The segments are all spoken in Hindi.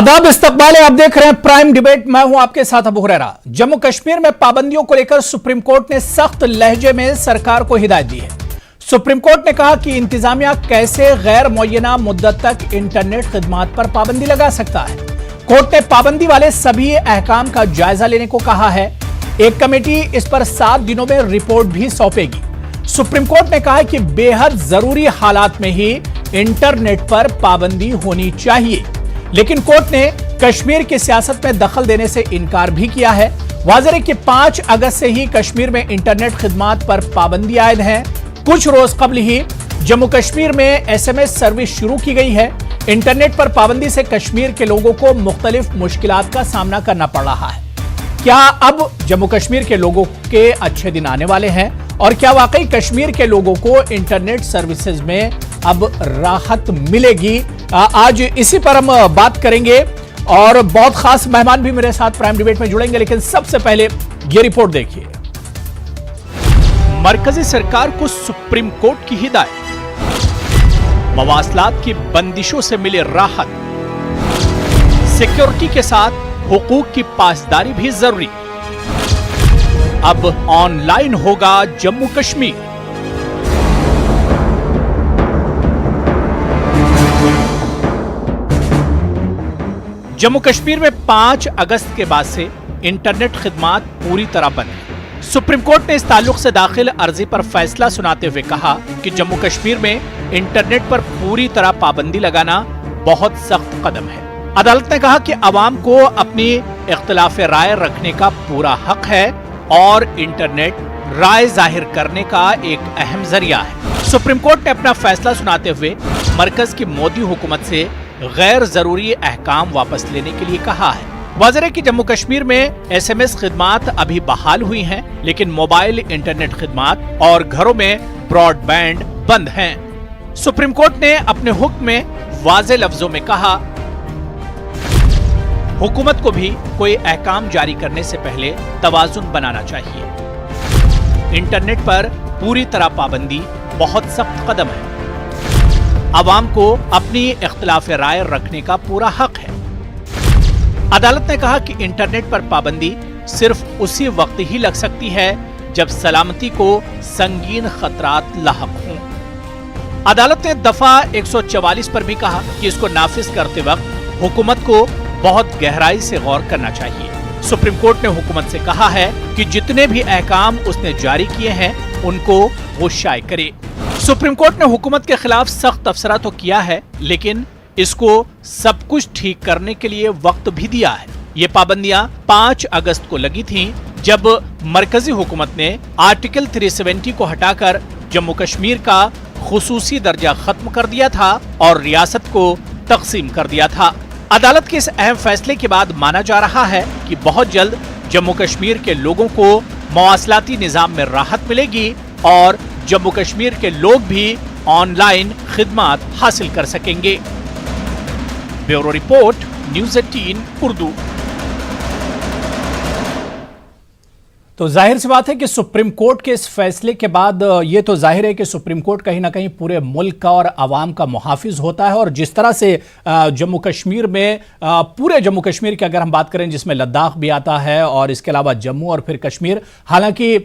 आदाब, इस्तकबाल है। आप देख रहे हैं प्राइम डिबेट। मैं हूं आपके साथ अबू हुरैरा। जम्मू कश्मीर में पाबंदियों को लेकर सुप्रीम कोर्ट ने सख्त लहजे में सरकार को हिदायत दी है। सुप्रीम कोर्ट ने कहा कि इंतजामिया कैसे गैर मुअय्यना मुद्दत तक इंटरनेट खिदमात पर पाबंदी लगा सकता है। कोर्ट ने पाबंदी वाले सभी अहकाम का जायजा लेने को कहा है। एक कमेटी इस पर 7 दिनों में रिपोर्ट भी सौंपेगी। सुप्रीम कोर्ट ने कहा कि बेहद जरूरी हालात में ही इंटरनेट पर पाबंदी होनी चाहिए, लेकिन कोर्ट ने कश्मीर की सियासत में दखल देने से इनकार भी किया है। वाज़ेह है कि 5 अगस्त से ही कश्मीर में इंटरनेट खिदमात पर पाबंदी आयद है। कुछ रोज कबल ही जम्मू कश्मीर में SMS सर्विस शुरू की गई है। इंटरनेट पर पाबंदी से कश्मीर के लोगों को मुख्तलिफ मुश्किलात का सामना करना पड़ रहा है। क्या अब जम्मू कश्मीर के लोगों के अच्छे दिन आने वाले हैं और क्या वाकई कश्मीर के लोगों को इंटरनेट सर्विसेज में अब राहत मिलेगी? आज इसी पर हम बात करेंगे और बहुत खास मेहमान भी मेरे साथ प्राइम डिबेट में जुड़ेंगे, लेकिन सबसे पहले ये रिपोर्ट देखिए। मरकजी सरकार को सुप्रीम कोर्ट की हिदायत, मवासलात की बंदिशों से मिले राहत, सिक्योरिटी के साथ हुकूक की पासदारी भी जरूरी। अब ऑनलाइन होगा जम्मू कश्मीर। जम्मू कश्मीर में 5 अगस्त के बाद से इंटरनेट खिदमात पूरी तरह बंद है। सुप्रीम कोर्ट ने इस ताल्लुक से दाखिल अर्जी पर फैसला सुनाते हुए कहा कि जम्मू कश्मीर में इंटरनेट पर पूरी तरह पाबंदी लगाना बहुत सख्त कदम है। अदालत ने कहा कि अवाम को अपनी इख्तिलाफ राय रखने का पूरा हक है और इंटरनेट राय जाहिर करने का एक अहम जरिया है। सुप्रीम कोर्ट ने अपना फैसला सुनाते हुए मरकज की मोदी हुकूमत से गैर जरूरी अहकाम वापस लेने के लिए कहा है। वाज़ेह है कि जम्मू कश्मीर में SMS खिदमात अभी बहाल हुई हैं, लेकिन मोबाइल इंटरनेट खिदमात और घरों में ब्रॉडबैंड बंद हैं। सुप्रीम कोर्ट ने अपने हुक्म में वाज़ेह लफ्जों में कहा, हुकूमत को भी कोई अहकाम जारी करने से पहले तवाजुन बनाना चाहिए। इंटरनेट पर पूरी तरह पाबंदी बहुत सख्त कदम है। अवाम को अपनी इख्तिलाफ राय रखने का पूरा हक है। अदालत ने कहा कि इंटरनेट पर पाबंदी सिर्फ उसी वक्त ही लग सकती है जब सलामती को संगीन खतरात लाहक हों। अदालत ने दफा 144 पर भी कहा कि इसको नाफिज करते वक्त हुकूमत को बहुत गहराई से गौर करना चाहिए। सुप्रीम कोर्ट ने हुकूमत से कहा है कि जितने भी अहकाम उसने जारी किए हैं उनको वो शाये करे। सुप्रीम कोर्ट ने हुकूमत के खिलाफ सख्त तबसरा तो किया है, लेकिन इसको सब कुछ ठीक करने के लिए वक्त भी दिया है। ये पाबंदियां 5 अगस्त को लगी थीं, जब मरकजी हुकूमत ने आर्टिकल 370 को हटाकर जम्मू कश्मीर का खुसूसी दर्जा खत्म कर दिया था और रियासत को तकसीम कर दिया था। अदालत के इस अहम फैसले के बाद माना जा रहा है कि बहुत जल्द जम्मू कश्मीर के लोगों को मवासलाती निजाम में राहत मिलेगी और जम्मू कश्मीर के लोग भी ऑनलाइन खिदमात हासिल कर सकेंगे। Bureau report, news 18 Urdu. तो जाहिर सी बात है कि सुप्रीम कोर्ट के इस फैसले के बाद ये तो जाहिर है कि सुप्रीम कोर्ट कहीं ना कहीं पूरे मुल्क का और आवाम का मुहाफिज होता है। और जिस तरह से जम्मू कश्मीर में पूरे जम्मू कश्मीर की अगर हम बात करें, जिसमें लद्दाख भी आता है और इसके अलावा जम्मू और फिर कश्मीर, हालांकि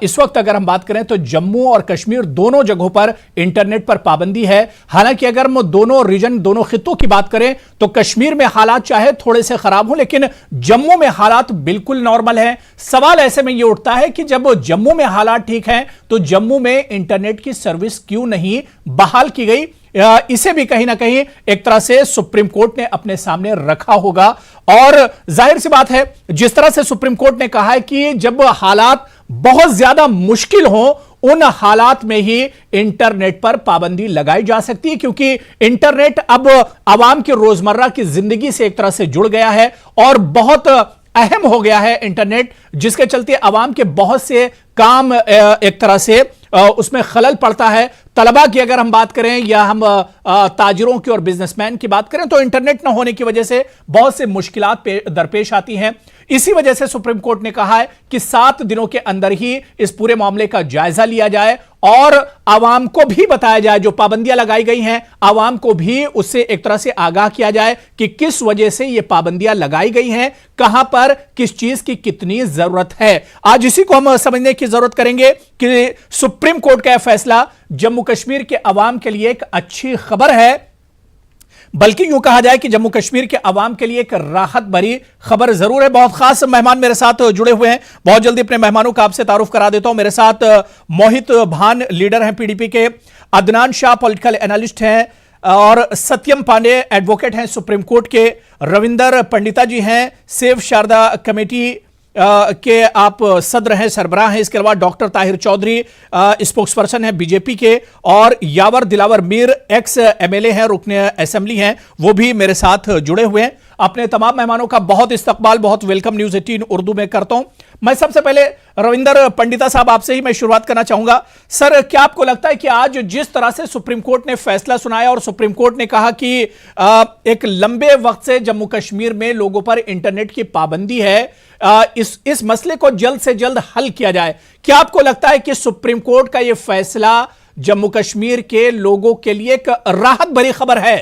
इस वक्त अगर हम बात करें तो जम्मू और कश्मीर दोनों जगहों पर इंटरनेट पर पाबंदी है। हालांकि अगर हम दोनों रीजन, दोनों खित्तों की बात करें तो कश्मीर में हालात चाहे थोड़े से खराब हो, लेकिन जम्मू में हालात बिल्कुल नॉर्मल है। सवाल ऐसे ये उठता है कि जब जम्मू में हालात ठीक हैं तो जम्मू में इंटरनेट की सर्विस क्यों नहीं बहाल की गई? इसे भी कहीं ना कहीं एक तरह से सुप्रीम कोर्ट ने अपने सामने रखा होगा। और जाहिर सी बात है, जिस तरह से सुप्रीम कोर्ट ने कहा है कि जब हालात बहुत ज्यादा मुश्किल हो, उन हालात में ही इंटरनेट पर पाबंदी लगाई जा सकती है, क्योंकि इंटरनेट अब आवाम की रोजमर्रा की जिंदगी से एक तरह से जुड़ गया है और बहुत अहम हो गया है इंटरनेट, जिसके चलते आवाम के बहुत से काम एक तरह से उसमें खलल पड़ता है। तलबा की अगर हम बात करें या हम ताजिरों की और बिजनेसमैन की बात करें तो इंटरनेट न होने की वजह से बहुत से मुश्किलात दरपेश आती हैं। इसी वजह से सुप्रीम कोर्ट ने कहा है कि 7 दिनों के अंदर ही इस पूरे मामले का जायजा लिया जाए और आवाम को भी बताया जाए, जो पाबंदियां लगाई गई हैं आवाम को भी उससे एक तरह से आगाह किया जाए कि किस वजह से ये पाबंदियां लगाई गई हैं, कहां पर किस चीज की कितनी जरूरत है। आज इसी को हम समझने की जरूरत करेंगे कि सुप्रीम कोर्ट का यह फैसला जम्मू कश्मीर के अवाम के लिए एक अच्छी खबर है, बल्कि यूं कहा जाए कि जम्मू कश्मीर के अवाम के लिए एक राहत भरी खबर जरूर है। बहुत खास मेहमान मेरे साथ जुड़े हुए हैं, बहुत जल्दी अपने मेहमानों का आपसे तारुफ करा देता हूं। मेरे साथ मोहित भान लीडर हैं पीडीपी के, अदनान शाह पॉलिटिकल एनालिस्ट हैं और सत्यम पांडे एडवोकेट हैं सुप्रीम कोर्ट के, रविंदर पंडिता जी हैं सेव शारदा कमेटी के आप सदर हैं, सरबराह हैं। इसके अलावा डॉक्टर ताहिर चौधरी स्पोक्सपर्सन हैं बीजेपी के, और यावर दिलावर मीर एक्स एमएलए हैं, रुकने असेंबली हैं, वो भी मेरे साथ जुड़े हुए हैं। अपने तमाम मेहमानों का बहुत इस्तकबाल, बहुत वेलकम न्यूज़ 18 उर्दू में करता हूं। मैं सबसे पहले रविंदर पंडिता साहब आपसे ही मैं शुरुआत करना चाहूंगा। सर, क्या आपको लगता है कि आज जिस तरह से सुप्रीम कोर्ट ने फैसला सुनाया और सुप्रीम कोर्ट ने कहा कि एक लंबे वक्त से जम्मू कश्मीर में लोगों पर इंटरनेट की पाबंदी है, इस मसले को जल्द से जल्द हल किया जाए, क्या आपको लगता है कि सुप्रीम कोर्ट का यह फैसला जम्मू कश्मीर के लोगों के लिए एक राहत भरी खबर है?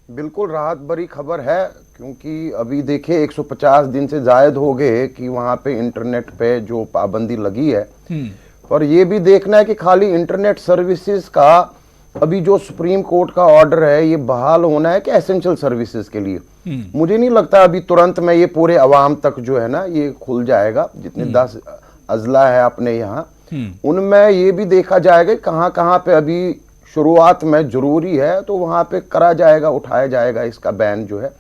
बिल्कुल राहत भरी खबर है, क्योंकि अभी देखिए 150 दिन से जायद हो गए कि वहाँ पे इंटरनेट पे जो पाबंदी लगी है। पर ये भी देखना है कि खाली इंटरनेट सर्विसेज का अभी जो सुप्रीम कोर्ट का ऑर्डर है ये बहाल होना है कि एसेंशियल सर्विसेज के लिए। मुझे नहीं लगता अभी तुरंत में ये पूरे अवाम तक जो है ना ये खुल जाएगा। जितने 10 अजला है अपने यहाँ, उनमें ये भी देखा जाएगा कहाँ कहाँ पे अभी शुरुआत में जरूरी है तो वहां पे करा जाएगा, उठाया जाएगा इसका बैन जो है।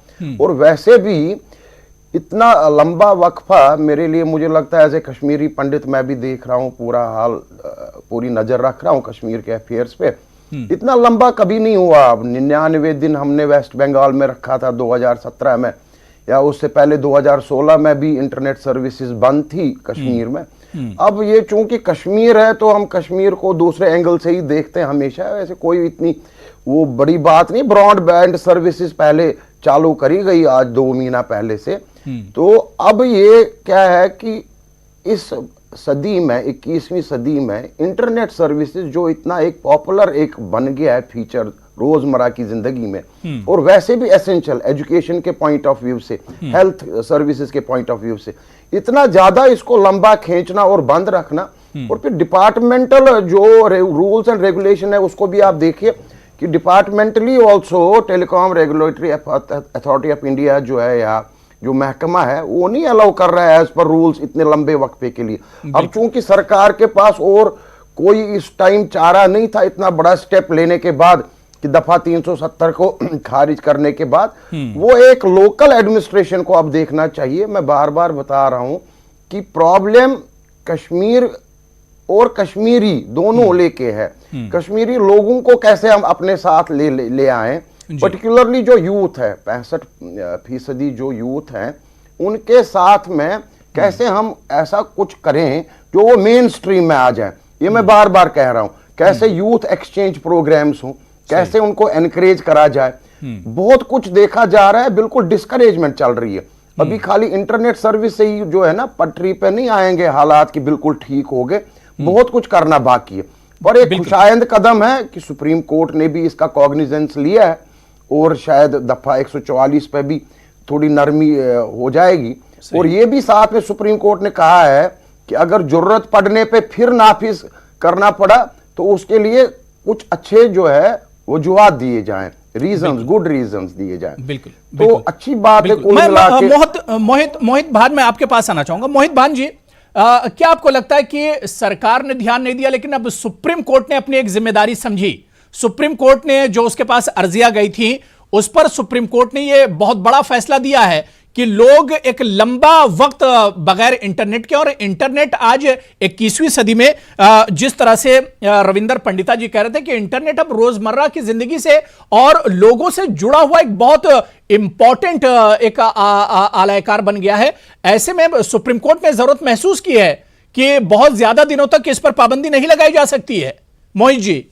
और वैसे भी इतना लंबा वक्फा मेरे लिए, मुझे लगता है एज ए कश्मीरी पंडित मैं भी देख रहा हूँ, पूरा हाल पूरी नजर रख रहा हूँ कश्मीर के अफेयर्स पे, इतना लंबा कभी नहीं हुआ। अब 99 दिन हमने वेस्ट बंगाल में रखा था 2017 में, या उससे पहले 2016 में भी इंटरनेट सर्विसेज बंद थी कश्मीर में। अब ये चूंकि कश्मीर है तो हम कश्मीर को दूसरे एंगल से ही देखते हैं हमेशा, वैसे कोई इतनी वो बड़ी बात नहीं। ब्रॉडबैंड सर्विसेज पहले चालू करी गई आज 2 महीना पहले से। तो अब ये क्या है कि इस सदी में, 21वीं सदी में इंटरनेट सर्विसेज जो इतना एक पॉपुलर एक बन गया है फीचर रोजमर्रा की जिंदगी में, और वैसे भी एसेंशियल एजुकेशन के पॉइंट ऑफ व्यू से, हेल्थ सर्विसेज के पॉइंट ऑफ व्यू से, इतना ज्यादा इसको लंबा खींचना और बंद रखना, और फिर डिपार्टमेंटल जो रूल्स एंड रेगुलेशन है उसको भी आप देखिए कि departmentally also telecom regulatory authority of India जो है या जो महकमा है वो नहीं अलाउ कर रहा है एज पर रूल्स इतने लंबे वक्फे के लिए। अब चूंकि सरकार के पास और कोई इस टाइम चारा नहीं था इतना बड़ा स्टेप लेने के बाद कि दफा 370 को खारिज करने के बाद, वो एक लोकल एडमिनिस्ट्रेशन को अब देखना चाहिए। मैं बार बार बता रहा हूं कि प्रॉब्लम कश्मीर और कश्मीरी दोनों लेके है। कश्मीरी लोगों को कैसे हम अपने साथ ले आए, पर्टिकुलरली जो यूथ है, 65% जो यूथ हैं उनके साथ में कैसे हम ऐसा कुछ करें जो वो मेन स्ट्रीम में आ जाए। ये मैं बार बार कह रहा हूं, कैसे यूथ एक्सचेंज प्रोग्राम्स हों, कैसे उनको एनकरेज करा जाए। बहुत कुछ देखा जा रहा है, बिल्कुल डिस्करेजमेंट चल रही है। अभी खाली इंटरनेट सर्विस से ही जो है ना पटरी पे नहीं आएंगे हालात कि बिल्कुल ठीक हो गए, बहुत कुछ करना बाकी है। पर एक खुशाइंद कदम है कि सुप्रीम कोर्ट ने भी इसका कॉग्निजेंस लिया है और शायद दफा 144 पे भी थोड़ी नरमी हो जाएगी। और ये भी साथ में सुप्रीम कोर्ट ने कहा है कि अगर जरूरत पड़ने पे फिर नाफिज करना पड़ा तो उसके लिए कुछ अच्छे जो है वजूहात दिए जाएं, रीजंस, गुड रीजंस दिए जाएं। बिल्कुल, तो अच्छी बात है। मोहित भान, मैं आपके पास आना चाहूंगा। मोहित भान जी, क्या आपको लगता है कि सरकार ने ध्यान नहीं दिया लेकिन अब सुप्रीम कोर्ट ने अपनी एक जिम्मेदारी समझी? सुप्रीम कोर्ट ने जो उसके पास अर्जियां गई थी उस पर सुप्रीम कोर्ट ने यह बहुत बड़ा फैसला दिया है कि लोग एक लंबा वक्त बगैर इंटरनेट के, और इंटरनेट आज 21वीं सदी में जिस तरह से रविंदर पंडिता जी कह रहे थे कि इंटरनेट अब रोजमर्रा की जिंदगी से और लोगों से जुड़ा हुआ एक बहुत इंपॉर्टेंट एक आलायकार बन गया है। ऐसे में सुप्रीम कोर्ट ने जरूरत महसूस की है कि बहुत ज्यादा दिनों तक इस पर पाबंदी नहीं लगाई जा सकती है। मोहित जी।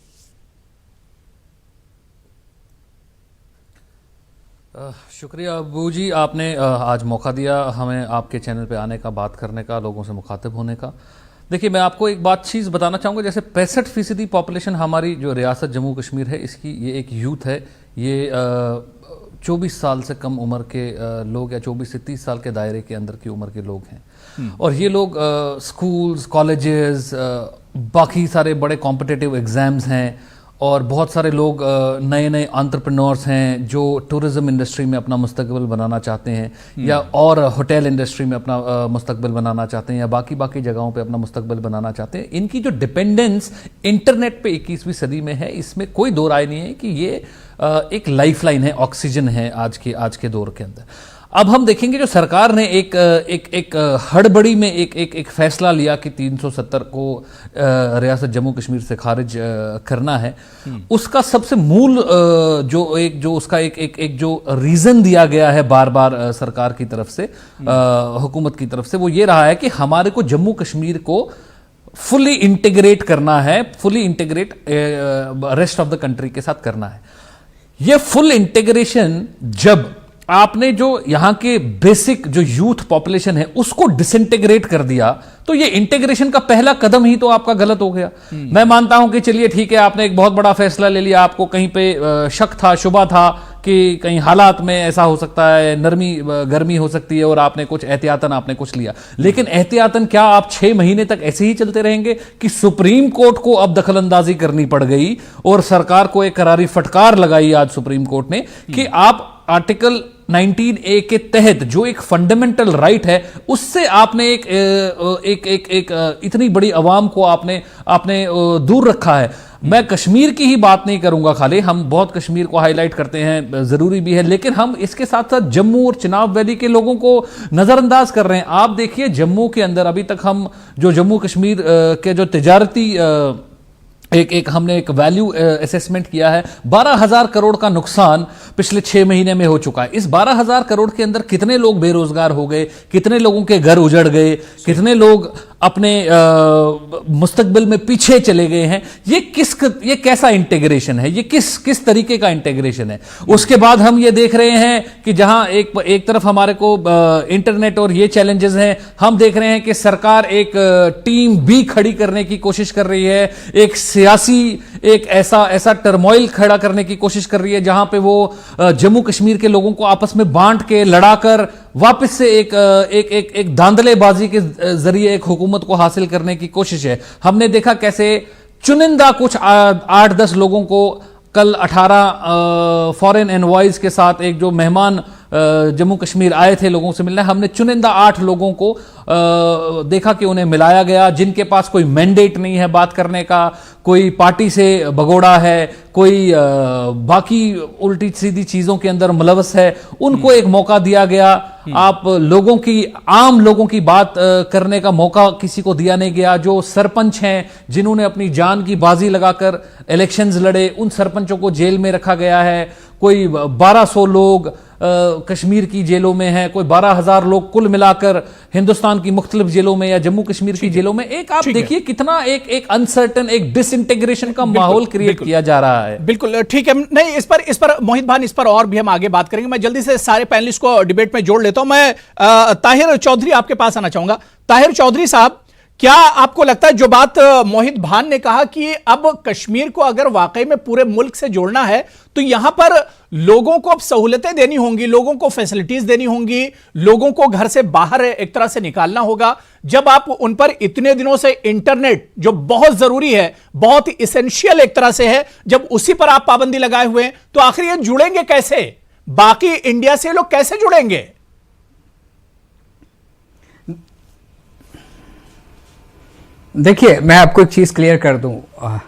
शुक्रिया अबू जी, आपने आज मौका दिया हमें आपके चैनल पे आने का, बात करने का, लोगों से मुखातिब होने का। देखिए, मैं आपको एक बात चीज़ बताना चाहूँगा। जैसे 65% पॉपुलेशन हमारी जो रियासत जम्मू कश्मीर है, इसकी ये एक यूथ है। ये 24 साल से कम उम्र के लोग या 24 से 30 साल के दायरे के अंदर की उम्र के लोग हैं। और ये लोग स्कूल्स, कॉलेजेस, बाकी सारे बड़े कॉम्पिटिटिव एग्ज़ाम्स हैं, और बहुत सारे लोग नए नए एंटरप्रेन्योर्स हैं जो टूरिज़्म इंडस्ट्री में अपना मुस्तकबिल बनाना चाहते हैं, या और होटल इंडस्ट्री में अपना मुस्तकबिल बनाना चाहते हैं, या बाकी जगहों पे अपना मुस्तकबिल बनाना चाहते हैं। इनकी जो डिपेंडेंस इंटरनेट पे 21वीं सदी में है, इसमें कोई दो राय नहीं है कि ये एक लाइफलाइन है, ऑक्सीजन है आज के दौर के अंदर। अब हम देखेंगे जो सरकार ने एक हड़बड़ी में एक फैसला लिया कि 370 को रियासत जम्मू कश्मीर से खारिज करना है। उसका सबसे मूल जो उसका एक जो रीजन दिया गया है बार बार सरकार की तरफ से, हुकूमत की तरफ से, वो ये रहा है कि हमारे को जम्मू कश्मीर को फुली इंटीग्रेट करना है, fully integrate rest of the country के साथ करना है। ये फुल इंटीग्रेशन जब आपने जो यहां के बेसिक जो यूथ पॉपुलेशन है उसको डिसइंटीग्रेट कर दिया, तो ये इंटीग्रेशन का पहला कदम ही तो आपका गलत हो गया। मैं मानता हूं कि चलिए ठीक है, आपने एक बहुत बड़ा फैसला ले लिया, आपको कहीं पे शक था, शुबा था कि कहीं हालात में ऐसा हो सकता है, गर्मी हो सकती है, और आपने कुछ एहतियातन आपने कुछ लिया। लेकिन एहतियातन क्या आप 6 महीने तक ऐसे ही चलते रहेंगे कि सुप्रीम कोर्ट को अब दखलंदाजी करनी पड़ गई, और सरकार को एक करारी फटकार लगाई आज सुप्रीम कोर्ट ने कि आप आर्टिकल 19A के तहत जो एक फंडामेंटल राइट है, उससे आपने एक इतनी बड़ी आवाम को आपने दूर रखा है। मैं कश्मीर की ही बात नहीं करूंगा, खाली हम बहुत कश्मीर को हाईलाइट करते हैं, जरूरी भी है, लेकिन हम इसके साथ साथ जम्मू और चिनाब वैली के लोगों को नजरअंदाज कर रहे हैं। आप देखिए, जम्मू के अंदर अभी तक हम जो जम्मू कश्मीर के जो तिजारती हमने एक वैल्यू असेसमेंट किया है, 12,000 करोड़ का नुकसान पिछले 6 महीने में हो चुका है। इस 12,000 करोड़ के अंदर कितने लोग बेरोजगार हो गए, कितने लोगों के घर उजड़ गए, कितने लोग अपने मुस्तकबिल में पीछे चले गए हैं। ये कैसा इंटीग्रेशन है, ये किस तरीके का इंटीग्रेशन है। उसके बाद हम ये देख रहे हैं कि जहां एक तरफ हमारे को इंटरनेट और ये चैलेंजेस हैं, हम देख रहे हैं कि सरकार एक टीम बी खड़ी करने की कोशिश कर रही है, एक सियासी एक ऐसा टर्मोइल खड़ा करने की कोशिश कर रही है जहां पे वो जम्मू कश्मीर के लोगों को आपस में बांट के लड़ाकर वापस से एक धांधलेबाजी के जरिए एक हुकूमत को हासिल करने की कोशिश है। हमने देखा कैसे चुनिंदा कुछ 8-10 लोगों को कल 18 फॉरेन एनवॉयज के साथ एक जो मेहमान जम्मू कश्मीर आए थे लोगों से मिलने, हमने चुनिंदा 8 लोगों को देखा कि उन्हें मिलाया गया, जिनके पास कोई मैंडेट नहीं है बात करने का, कोई पार्टी से भगोड़ा है, कोई बाकी उल्टी सीधी चीजों के अंदर मुलवस है, उनको एक मौका दिया गया। आप आम लोगों की बात करने का मौका किसी को दिया नहीं गया। जो सरपंच हैं जिन्होंने अपनी जान की बाजी लगाकर इलेक्शंस लड़े, उन सरपंचों को जेल में रखा गया है। कोई 1200 लोग कश्मीर की जेलों में हैं, कोई 12,000 लोग कुल मिलाकर हिंदुस्तान की मुख्तलिफ जेलों में या जम्मू कश्मीर की जेलों में। एक आप देखिए कितना एक अनसर्टन, एक डिसइंटीग्रेशन का माहौल क्रिएट किया जा रहा है। बिल्कुल ठीक है। नहीं, इस पर मोहित भान, इस पर और भी हम आगे बात करेंगे। मैं जल्दी से सारे पैनलिस्ट को डिबेट में जोड़ लेता हूं। मैं ताहिर चौधरी आपके पास आना चाहूंगा। ताहिर चौधरी साहब, क्या आपको लगता है जो बात मोहित भान ने कहा कि अब कश्मीर को अगर वाकई में पूरे मुल्क से जोड़ना है तो यहां पर लोगों को अब सहूलतें देनी होंगी, लोगों को फैसिलिटीज देनी होंगी, लोगों को घर से बाहर एक तरह से निकालना होगा। जब आप उन पर इतने दिनों से इंटरनेट जो बहुत जरूरी है, बहुत ही इसेंशियल एक तरह से है, जब उसी पर आप पाबंदी लगाए हुए हैं, तो आखिर ये जुड़ेंगे कैसे? बाकी इंडिया से लोग कैसे जुड़ेंगे? देखिए, मैं आपको एक चीज़ क्लियर कर दूं।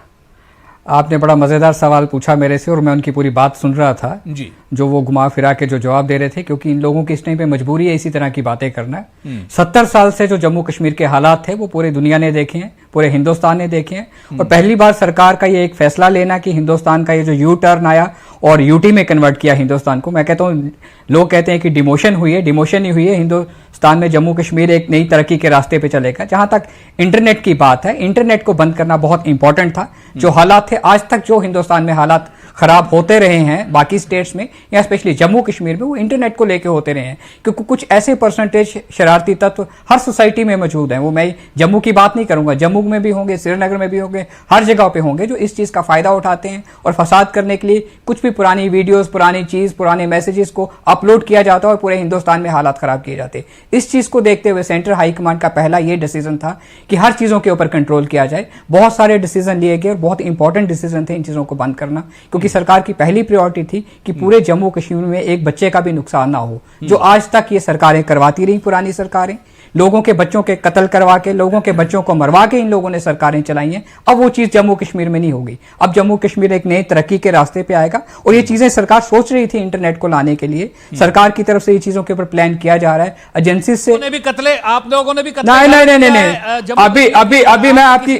आपने बड़ा मज़ेदार सवाल पूछा मेरे से और मैं उनकी पूरी बात सुन रहा था जी, जो वो घुमा फिरा के जो जवाब दे रहे थे, क्योंकि इन लोगों की इस टाइम पे मजबूरी है इसी तरह की बातें करना। 70 साल से जो जम्मू कश्मीर के हालात थे वो पूरी दुनिया ने देखे हैं, पूरे हिंदुस्तान ने देखे हैं, और पहली बार सरकार का ये एक फैसला लेना कि हिंदुस्तान का ये जो यू टर्न आया और यूटी में कन्वर्ट किया हिंदुस्तान को। मैं कहता हूँ, लोग कहते हैं कि डिमोशन हुई है, डिमोशन ही हुई है। हिंदुस्तान में जम्मू कश्मीर एक नई तरक्की के रास्ते पे चलेगा। जहां तक इंटरनेट की बात है, इंटरनेट को बंद करना बहुत इंपॉर्टेंट था। जो हालात थे आज तक, जो हिंदुस्तान में हालात खराब होते रहे हैं बाकी स्टेट्स में या स्पेशली जम्मू कश्मीर में, वो इंटरनेट को लेके होते रहे हैं, क्योंकि कुछ ऐसे परसेंटेज शरारती तत्व हर सोसाइटी में मौजूद हैं। वो मैं जम्मू की बात नहीं करूंगा, जम्मू में भी होंगे, श्रीनगर में भी होंगे, हर जगह पे होंगे जो इस चीज का फायदा उठाते हैं और फसाद करने के लिए कुछ भी पुरानी वीडियोस, पुरानी चीज, पुराने मैसेजेस को अपलोड किया जाता है और पूरे हिंदुस्तान में हालात खराब किए जाते। इस चीज को देखते हुए सेंट्रल हाईकमांड का पहला ये डिसीजन था कि हर चीजों के ऊपर कंट्रोल किया जाए। बहुत सारे डिसीजन लिए गए और बहुत इंपॉर्टेंट डिसीजन थे इन चीजों को बंद करना, क्योंकि सरकार की पहली प्रायोरिटी थी कि पूरे जम्मू कश्मीर में एक बच्चे का भी नुकसान ना हो, जो आज तक ये सरकारें करवाती रही, पुरानी सरकारें। लोगों के बच्चों के कत्ल करवा के, लोगों के बच्चों को मरवा के इन लोगों ने सरकारें चलाई हैं। अब वो चीज जम्मू कश्मीर में नहीं होगी। अब जम्मू कश्मीर एक नई तरक्की के रास्ते पे आएगा और ये चीजें सरकार सोच रही थी इंटरनेट को लाने के लिए। सरकार की तरफ से ये चीजों के ऊपर प्लान किया जा रहा है। एजेंसी से भी कत्ले, आप लोगों ने भी कत्ले, नहीं, अभी मैं आपकी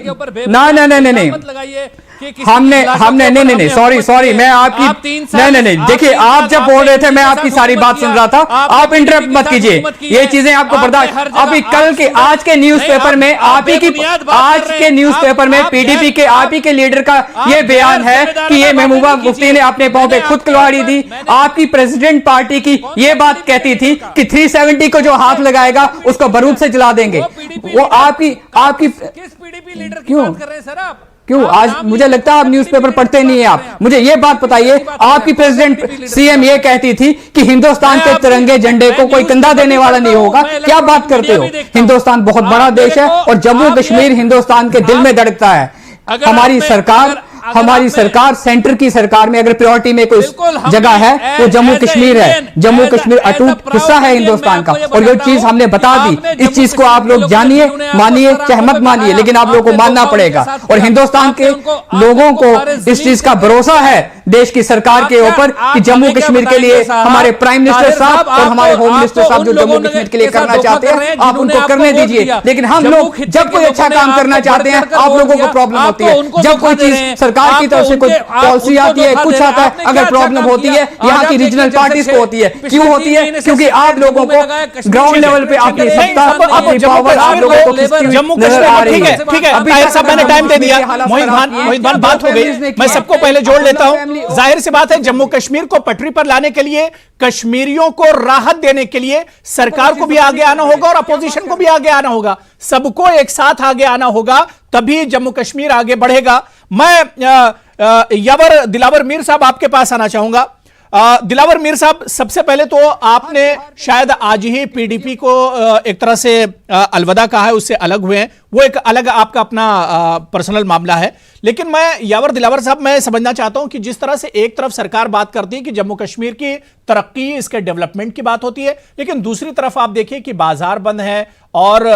नहीं हमने नहीं, सॉरी, मैं आपकी नहीं, देखिए आप जब बोल रहे थे मैं आपकी सारी बात सुन रहा था, आप इंटरप्ट मत कीजिए, ये चीजें आपको बर्दाश्त। अभी कल के आज के न्यूज़पेपर में आप ही की, आज के न्यूज़पेपर में पीडीपी के आप ही के लीडर का ये बयान है कि ये महबूबा मुफ्ती ने अपने पांव पे खुद कुल्हाड़ी दी। आपकी प्रेसिडेंट पार्टी की ये बात कहती थी कि 370 को जो हाथ लगाएगा उसको बारूद से जला देंगे। वो आपकी किस पीडीपी लीडर की बात कर रहे हैं सर आप? क्यों आज मुझे लगता है आप न्यूज़पेपर पढ़ते नहीं है। आप मुझे ये बात बताइए, आपकी प्रेसिडेंट सीएम ये कहती थी कि हिंदुस्तान के तिरंगे झंडे को कोई कंधा देने वाला नहीं होगा। क्या बात करते हो? हिंदुस्तान बहुत बड़ा देश है और जम्मू कश्मीर हिंदुस्तान के दिल में धड़कता है। हमारी सरकार सेंटर की सरकार में अगर प्रायोरिटी में कोई जगह है वो जम्मू कश्मीर है। जम्मू कश्मीर अटूट हिस्सा है हिंदुस्तान का और ये चीज हमने बता दी। इस चीज को आप लोग जानिए, मानिए चाहे मत मानिए, लेकिन आप लोगों को मानना पड़ेगा। और हिंदुस्तान के लोगों को इस चीज का भरोसा है देश की सरकार के ऊपर कि जम्मू कश्मीर के लिए हमारे प्राइम मिनिस्टर साहब और हमारे होम मिनिस्टर साहब जो जम्मू कश्मीर के लिए करना चाहते हैं आप उनको करने दीजिए। लेकिन हम लोग जब कोई अच्छा काम करना चाहते हैं आप लोगों को प्रॉब्लम होती है। जब कोई चीज सरकार की तरफ से कोई पॉलिसी आती है, कुछ आता है, अगर प्रॉब्लम होती है यहाँ की रीजनल पार्टीज को होती है। क्यों होती है? क्योंकि आप लोगों को ग्राउंड लेवल पे अपनी सत्ता, अपनी पावर आप लोगों को जम्मू कश्मीर ठीक है ताहिर साहब मैंने टाइम दे दिया। मोहित भान बात हो गई, मैं सबको पहले जोड़ लेता हूं। जाहिर सी बात है जम्मू कश्मीर को पटरी पर लाने के लिए, कश्मीरियों को राहत देने के लिए सरकार को भी आगे आना होगा और अपोजिशन को भी आगे आना होगा। सबको एक साथ आगे आना होगा, तभी जम्मू कश्मीर आगे बढ़ेगा। मैं यावर दिलावर मीर साहब आपके पास आना चाहूंगा। दिलावर मीर साहब, सबसे पहले तो आपने शायद आज ही पीडीपी को एक तरह से अलविदा कहा है, उससे अलग हुए हैं, वो एक अलग आपका अपना पर्सनल मामला है। लेकिन मैं यावर दिलावर साहब मैं समझना चाहता हूं कि जिस तरह से एक तरफ सरकार बात करती है कि जम्मू कश्मीर की तरक्की, इसके डेवलपमेंट की बात होती है, लेकिन दूसरी तरफ आप देखिए कि बाजार बंद है और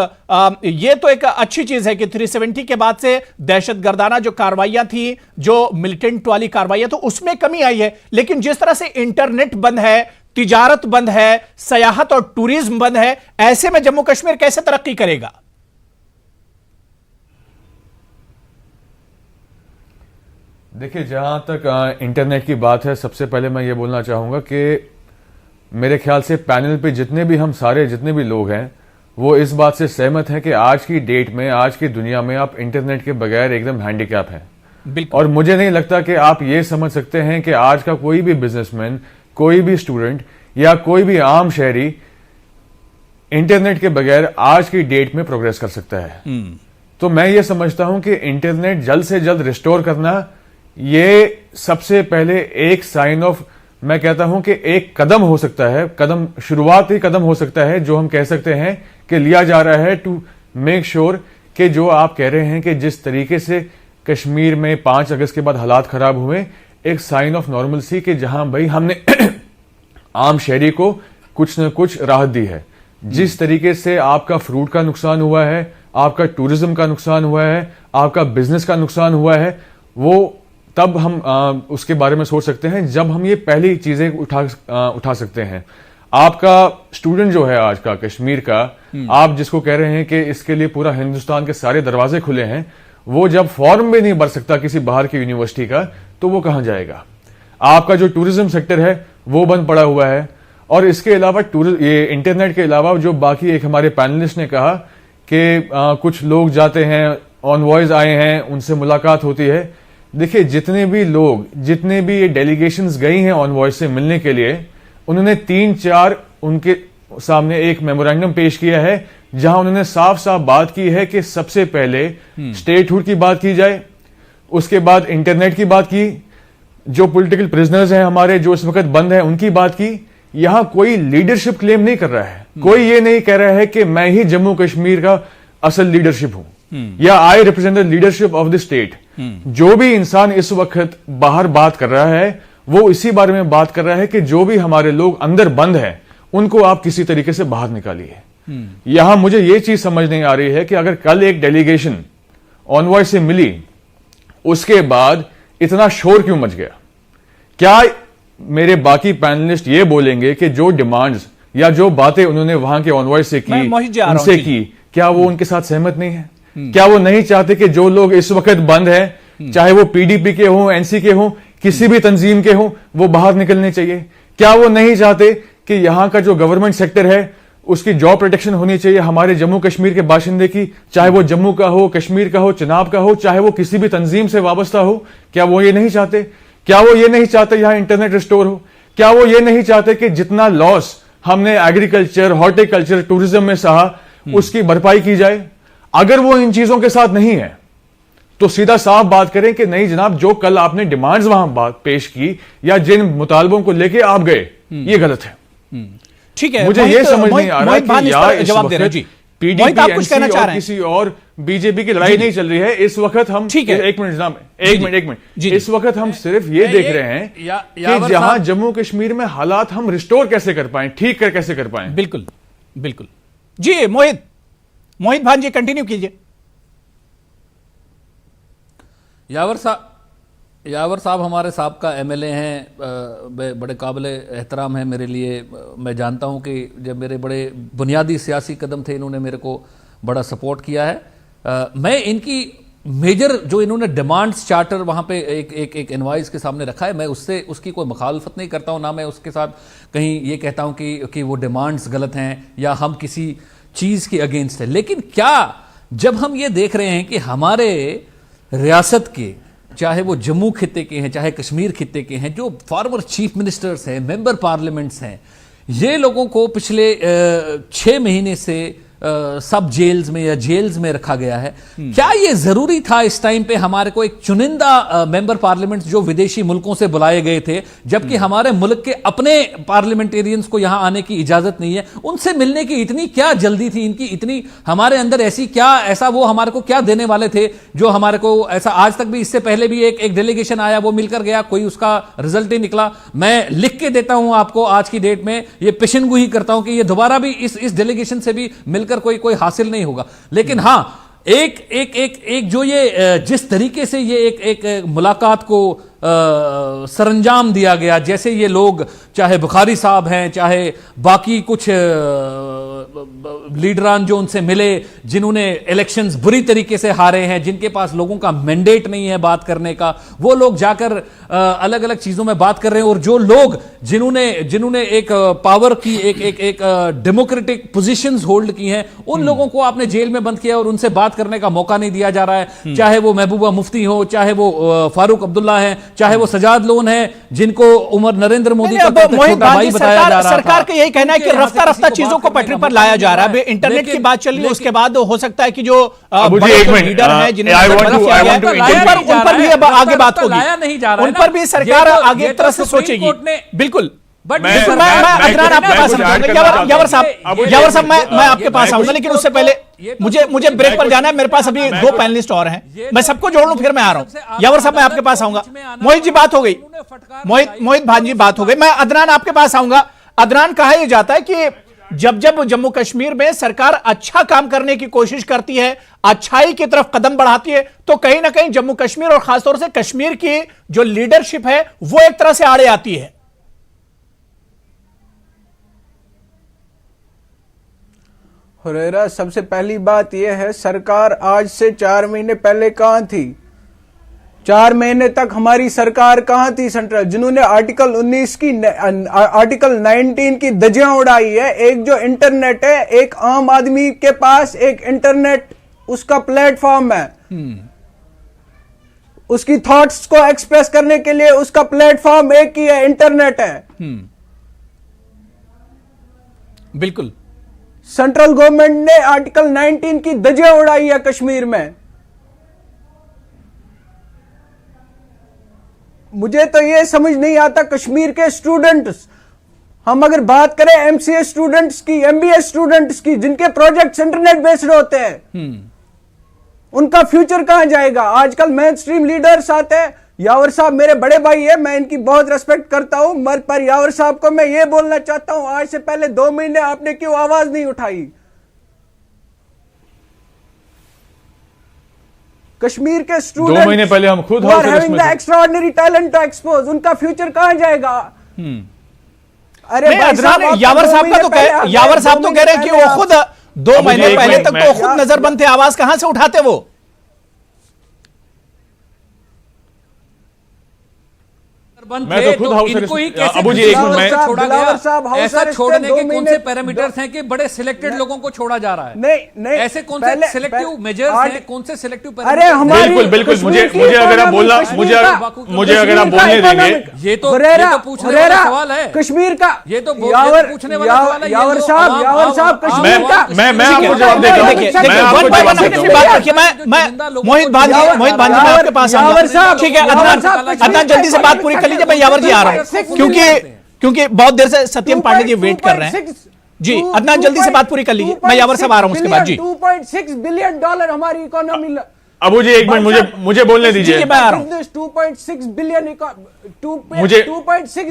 ये तो एक अच्छी चीज है कि 370 के बाद से दहशतगर्दाना जो कार्रवाइयां थी, जो मिलिटेंट वाली कार्रवाइयां, तो उसमें कमी आई है। लेकिन जिस तरह से इंटरनेट बंद है, तिजारत बंद है, सयाहत और टूरिज्म बंद है, ऐसे में जम्मू कश्मीर कैसे तरक्की करेगा? देखिए, जहां तक इंटरनेट की बात है, सबसे पहले मैं ये बोलना चाहूंगा कि मेरे ख्याल से पैनल पे जितने भी लोग हैं वो इस बात से सहमत हैं कि आज की डेट में, आज की दुनिया में आप इंटरनेट के बगैर एकदम हैंडीकैप हैं। और मुझे नहीं लगता कि आप ये समझ सकते हैं कि आज का कोई भी बिजनेसमैन, कोई भी स्टूडेंट या कोई भी आम शहरी इंटरनेट के बगैर आज की डेट में प्रोग्रेस कर सकता है। तो मैं ये समझता हूं कि इंटरनेट जल्द से जल्द रिस्टोर करना, ये सबसे पहले एक साइन ऑफ, मैं कहता हूं कि एक कदम हो सकता है, शुरुआती कदम हो सकता है जो हम कह सकते हैं कि लिया जा रहा है टू मेक श्योर कि जो आप कह रहे हैं कि जिस तरीके से कश्मीर में 5 अगस्त के बाद हालात खराब हुए, एक साइन ऑफ नॉर्मलसी कि जहां भाई हमने आम शहरी को कुछ न कुछ राहत दी है। जिस तरीके से आपका फ्रूट का नुकसान हुआ है, आपका टूरिज्म का नुकसान हुआ है, आपका बिजनेस का नुकसान हुआ है, वो तब हम उसके बारे में सोच सकते हैं जब हम ये पहली चीजें उठा सकते हैं। आपका स्टूडेंट जो है आज का कश्मीर का, आप जिसको कह रहे हैं कि इसके लिए पूरा हिंदुस्तान के सारे दरवाजे खुले हैं, वो जब फॉर्म भी नहीं भर सकता किसी बाहर की यूनिवर्सिटी का, तो वो कहां जाएगा? आपका जो टूरिज्म सेक्टर है वो बंद पड़ा हुआ है। और इसके अलावा ये इंटरनेट के अलावा जो बाकी एक हमारे पैनलिस्ट ने कहा कि कुछ लोग जाते हैं, ऑन वॉइस आए हैं, उनसे मुलाकात होती है। देखिए, जितने भी ये डेलीगेशंस गई हैं ऑनवॉय से मिलने के लिए, उन्होंने 3-4 उनके सामने एक मेमोरेंडम पेश किया है जहां उन्होंने साफ साफ बात की है कि सबसे पहले स्टेटहुड की बात की जाए, उसके बाद इंटरनेट की बात की, जो पॉलिटिकल प्रिजनर्स हैं हमारे जो इस वक्त बंद हैं उनकी बात की। यहां कोई लीडरशिप क्लेम नहीं कर रहा है, कोई ये नहीं कह रहा है कि मैं ही जम्मू कश्मीर का असल लीडरशिप हूं या I represent the leadership of the state. जो भी इंसान इस वक्त बाहर बात कर रहा है वो इसी बारे में बात कर रहा है कि जो भी हमारे लोग अंदर बंद हैं उनको आप किसी तरीके से बाहर निकालिए। यहां मुझे ये चीज समझ नहीं आ रही है कि अगर कल एक डेलीगेशन ऑनवॉय से मिली, उसके बाद इतना शोर क्यों मच गया? क्या मेरे बाकी पैनलिस्ट ये बोलेंगे कि जो डिमांड्स या जो बातें उन्होंने वहां के ऑनवॉय से की, उनसे की, क्या वो उनके साथ सहमत नहीं है? क्या वो नहीं चाहते कि जो लोग इस वक्त बंद हैं, चाहे वो पीडीपी के हों, एनसी के हों, किसी भी तंजीम के हों, वो बाहर निकलने चाहिए? क्या वो नहीं चाहते कि यहां का जो गवर्नमेंट सेक्टर है उसकी जॉब प्रोटेक्शन होनी चाहिए हमारे जम्मू कश्मीर के बाशिंदे की, चाहे वो जम्मू का हो, कश्मीर का हो, चिनाब का हो, चाहे वो किसी भी तंजीम से वाबस्ता हो? क्या वो ये नहीं चाहते? क्या वो ये नहीं चाहते यहां इंटरनेट रिस्टोर हो? क्या वो ये नहीं चाहते कि जितना लॉस हमने एग्रीकल्चर, हॉर्टिकल्चर, टूरिज्म में सहा उसकी भरपाई की जाए? अगर वो इन चीजों के साथ नहीं है तो सीधा साफ बात करें कि नहीं जनाब, जो कल आपने डिमांड्स वहां बात पेश की या जिन मुतालबों को लेके आप गए, ये गलत है। ठीक है, मुझे ये समझ नहीं आ रहा कि यार जवाब दे रहे जी, पीडीपी, एनसी और किसी और बीजेपी की लड़ाई नहीं चल रही है इस वक्त। हम ठीक है, एक मिनट जनाब, एक मिनट, इस वक्त हम सिर्फ ये देख रहे हैं कि जहां जम्मू कश्मीर में हालात हम रिस्टोर कैसे कर पाए, ठीक कर कैसे कर पाए। बिल्कुल बिल्कुल जी। मोहित भान जी कंटिन्यू कीजिए। यावर साहब हमारे साहब एमएलए हैं, बड़े काबिल एहतराम है मेरे लिए। मैं जानता हूं कि जब मेरे बड़े बुनियादी सियासी कदम थे इन्होंने मेरे को बड़ा सपोर्ट किया है। मैं इनकी मेजर जो इन्होंने डिमांड्स चार्टर वहां पे एक इनवाइस के सामने रखा है, मैं उसकी कोई मुखालफत नहीं करता हूं, ना मैं उसके साथ कहीं ये कहता हूं कि वो डिमांड्स गलत हैं या हम किसी चीज के अगेंस्ट है। लेकिन क्या जब हम ये देख रहे हैं कि हमारे रियासत के, चाहे वो जम्मू खित्ते के हैं चाहे कश्मीर खित्ते के हैं, जो फॉर्मर चीफ मिनिस्टर्स हैं, मेंबर पार्लियामेंट्स हैं, ये लोगों को पिछले 6 महीने से सब जेल्स में या जेल्स में रखा गया है। क्या ये जरूरी था इस टाइम पे हमारे को एक चुनिंदा मेंबर पार्लियामेंट जो विदेशी मुल्कों से बुलाए गए थे, जबकि हमारे मुल्क के अपने पार्लियामेंटेरियंस को यहां आने की इजाजत नहीं है? उनसे मिलने की इतनी क्या जल्दी थी इनकी? इतनी हमारे अंदर ऐसा वो हमारे को क्या देने वाले थे जो हमारे को ऐसा? आज तक भी, इससे पहले भी एक डेलीगेशन आया, वो मिलकर गया, कोई उसका रिजल्ट नहीं निकला। मैं लिख के देता हूं आपको आज की डेट में, ये पेशेंगोई करता हूं कि ये दोबारा भी इस डेलीगेशन से भी मिलकर कोई हासिल नहीं होगा। लेकिन हां, एक जो ये जिस तरीके से ये एक मुलाकात को सरंजाम दिया गया, जैसे ये लोग, चाहे बुखारी साहब हैं चाहे बाकी कुछ लीडरान जो उनसे मिले, जिन्होंने इलेक्शंस बुरी तरीके से हारे हैं, जिनके पास लोगों का मैंडेट नहीं है बात करने का, वो लोग जाकर अलग अलग चीजों में बात कर रहे हैं। और जो लोग जिन्होंने एक पावर की एक डेमोक्रेटिक पोजीशंस होल्ड की हैं, उन लोगों को आपने जेल में बंद किया और उनसे बात करने का मौका नहीं दिया जा रहा है। चाहे वो महबूबा मुफ्ती हो, चाहे वो फारूक अब्दुल्ला है, चाहे वो सजाद लोन है, जिनको उमर नरेंद्र मोदी का छोटा भाई बताया जा रहा था। सरकार का यही कहना है कि रफ्ता रफ्ता चीजों को पटरी पर लाया जा रहा है। इंटरनेट की बात चल रही है, उसके बाद हो सकता है कि जो लीडर है जिन्हें उन पर भी आगे बात होगी, उन पर भी सरकार आगे एक तरह से सोचेगी। बिल्कुल, मैं अदनान आपके पास आऊंगा, यावर साहब मैं आपके पास आऊंगा, लेकिन उससे पहले मुझे ब्रेक पर जाना है। मेरे पास अभी 2 पैनलिस्ट और हैं, मैं सबको जोड़ लूं फिर मैं आ रहा हूं। यावर साहब मैं आपके पास आऊंगा। मोहित जी बात हो गई, मोहित भान जी बात हो गई। मैं अदनान आपके पास आऊंगा। अदनान, कहा यह जाता है कि जब जम्मू कश्मीर में सरकार अच्छा काम करने की कोशिश करती है, अच्छाई की तरफ कदम बढ़ाती है, तो कहीं ना कहीं जम्मू कश्मीर और खासतौर से कश्मीर की जो लीडरशिप है वो एक तरह से आड़े आती है। हुरैरा, सबसे पहली बात यह है, सरकार आज से 4 महीने पहले कहां थी? 4 महीने तक हमारी सरकार कहां थी सेंट्रल, जिन्होंने आर्टिकल 19 की धज्जियां उड़ाई है। एक जो इंटरनेट है, एक आम आदमी के पास एक इंटरनेट उसका प्लेटफॉर्म है, उसकी थॉट्स को एक्सप्रेस करने के लिए उसका प्लेटफॉर्म एक ही है, इंटरनेट है। बिल्कुल। सेंट्रल गवर्नमेंट ने आर्टिकल 19 की धज्जियां उड़ाई है कश्मीर में। मुझे तो ये समझ नहीं आता, कश्मीर के स्टूडेंट्स, हम अगर बात करें एमसीए स्टूडेंट्स की, एमबीए स्टूडेंट्स की, जिनके प्रोजेक्ट्स इंटरनेट बेस्ड होते हैं, उनका फ्यूचर कहां जाएगा? आजकल मेन स्ट्रीम लीडर्स आते हैं। यावर साहब मेरे बड़े भाई है, मैं इनकी बहुत रेस्पेक्ट करता हूं, मगर पर यावर साहब को मैं ये बोलना चाहता हूं, आज से पहले 2 महीने आपने क्यों आवाज नहीं उठाई? कश्मीर के स्टूडेंट 2 महीने पहले हम खुद having the extraordinary talent to expose, उनका फ्यूचर कहां जाएगा? अरे नहीं, अदनान, यावर साहब का तो यावर साहब तो कह रहे हैं कि वो खुद 2 महीने पहले तक तो खुद नजरबंद थे, आवाज कहां से उठाते वो? मैं तो खुद हाउस इनको ही अरेस्ट, अबू जी एक मिनट, मैं छोड़ा गया? ऐसा छोड़ने के कौन से पैरामीटर्स दो- हैं कि बड़े सिलेक्टेड लोगों को छोड़ा जा रहा है? नहीं ऐसे कौन से सिलेक्टिव मेजर्स हैं, कौन से सिलेक्टिव अरे हमारी बिल्कुल बिल्कुल, मुझे अगर आप बोलना, मुझे अगर आप बोलने देंगे, ये तो पूछने वाला सवाल है कश्मीर का। ये तो पूछने वाला सवाल है। यावर साहब कश्मीर का। मैं आपको जवाब देता हूं। देखिए, मैं आपको वन बाय वन जवाब अपनी देता अपनी हूं। बात रखिए। मैं मोहित भांजी मैं आपके पास आऊंगा। ठीक है अदनान जल्दी से बात पूरी कर लीजिए, मैं यावर जी आ रहा हूं, क्योंकि बहुत देर से सत्यम पांडे जी वेट कर रहे हैं। जी अदनान जल्दी से बात पूरी कर लीजिए, मैं यावर साहब आ रहा हूं उसके बाद। जी 2.6 बिलियन डॉलर हमारी इकोनॉमी। अबू जी एक मिनट, मुझे बोलने दीजिए। मैं आ रहा हूं। 2.6 बिलियन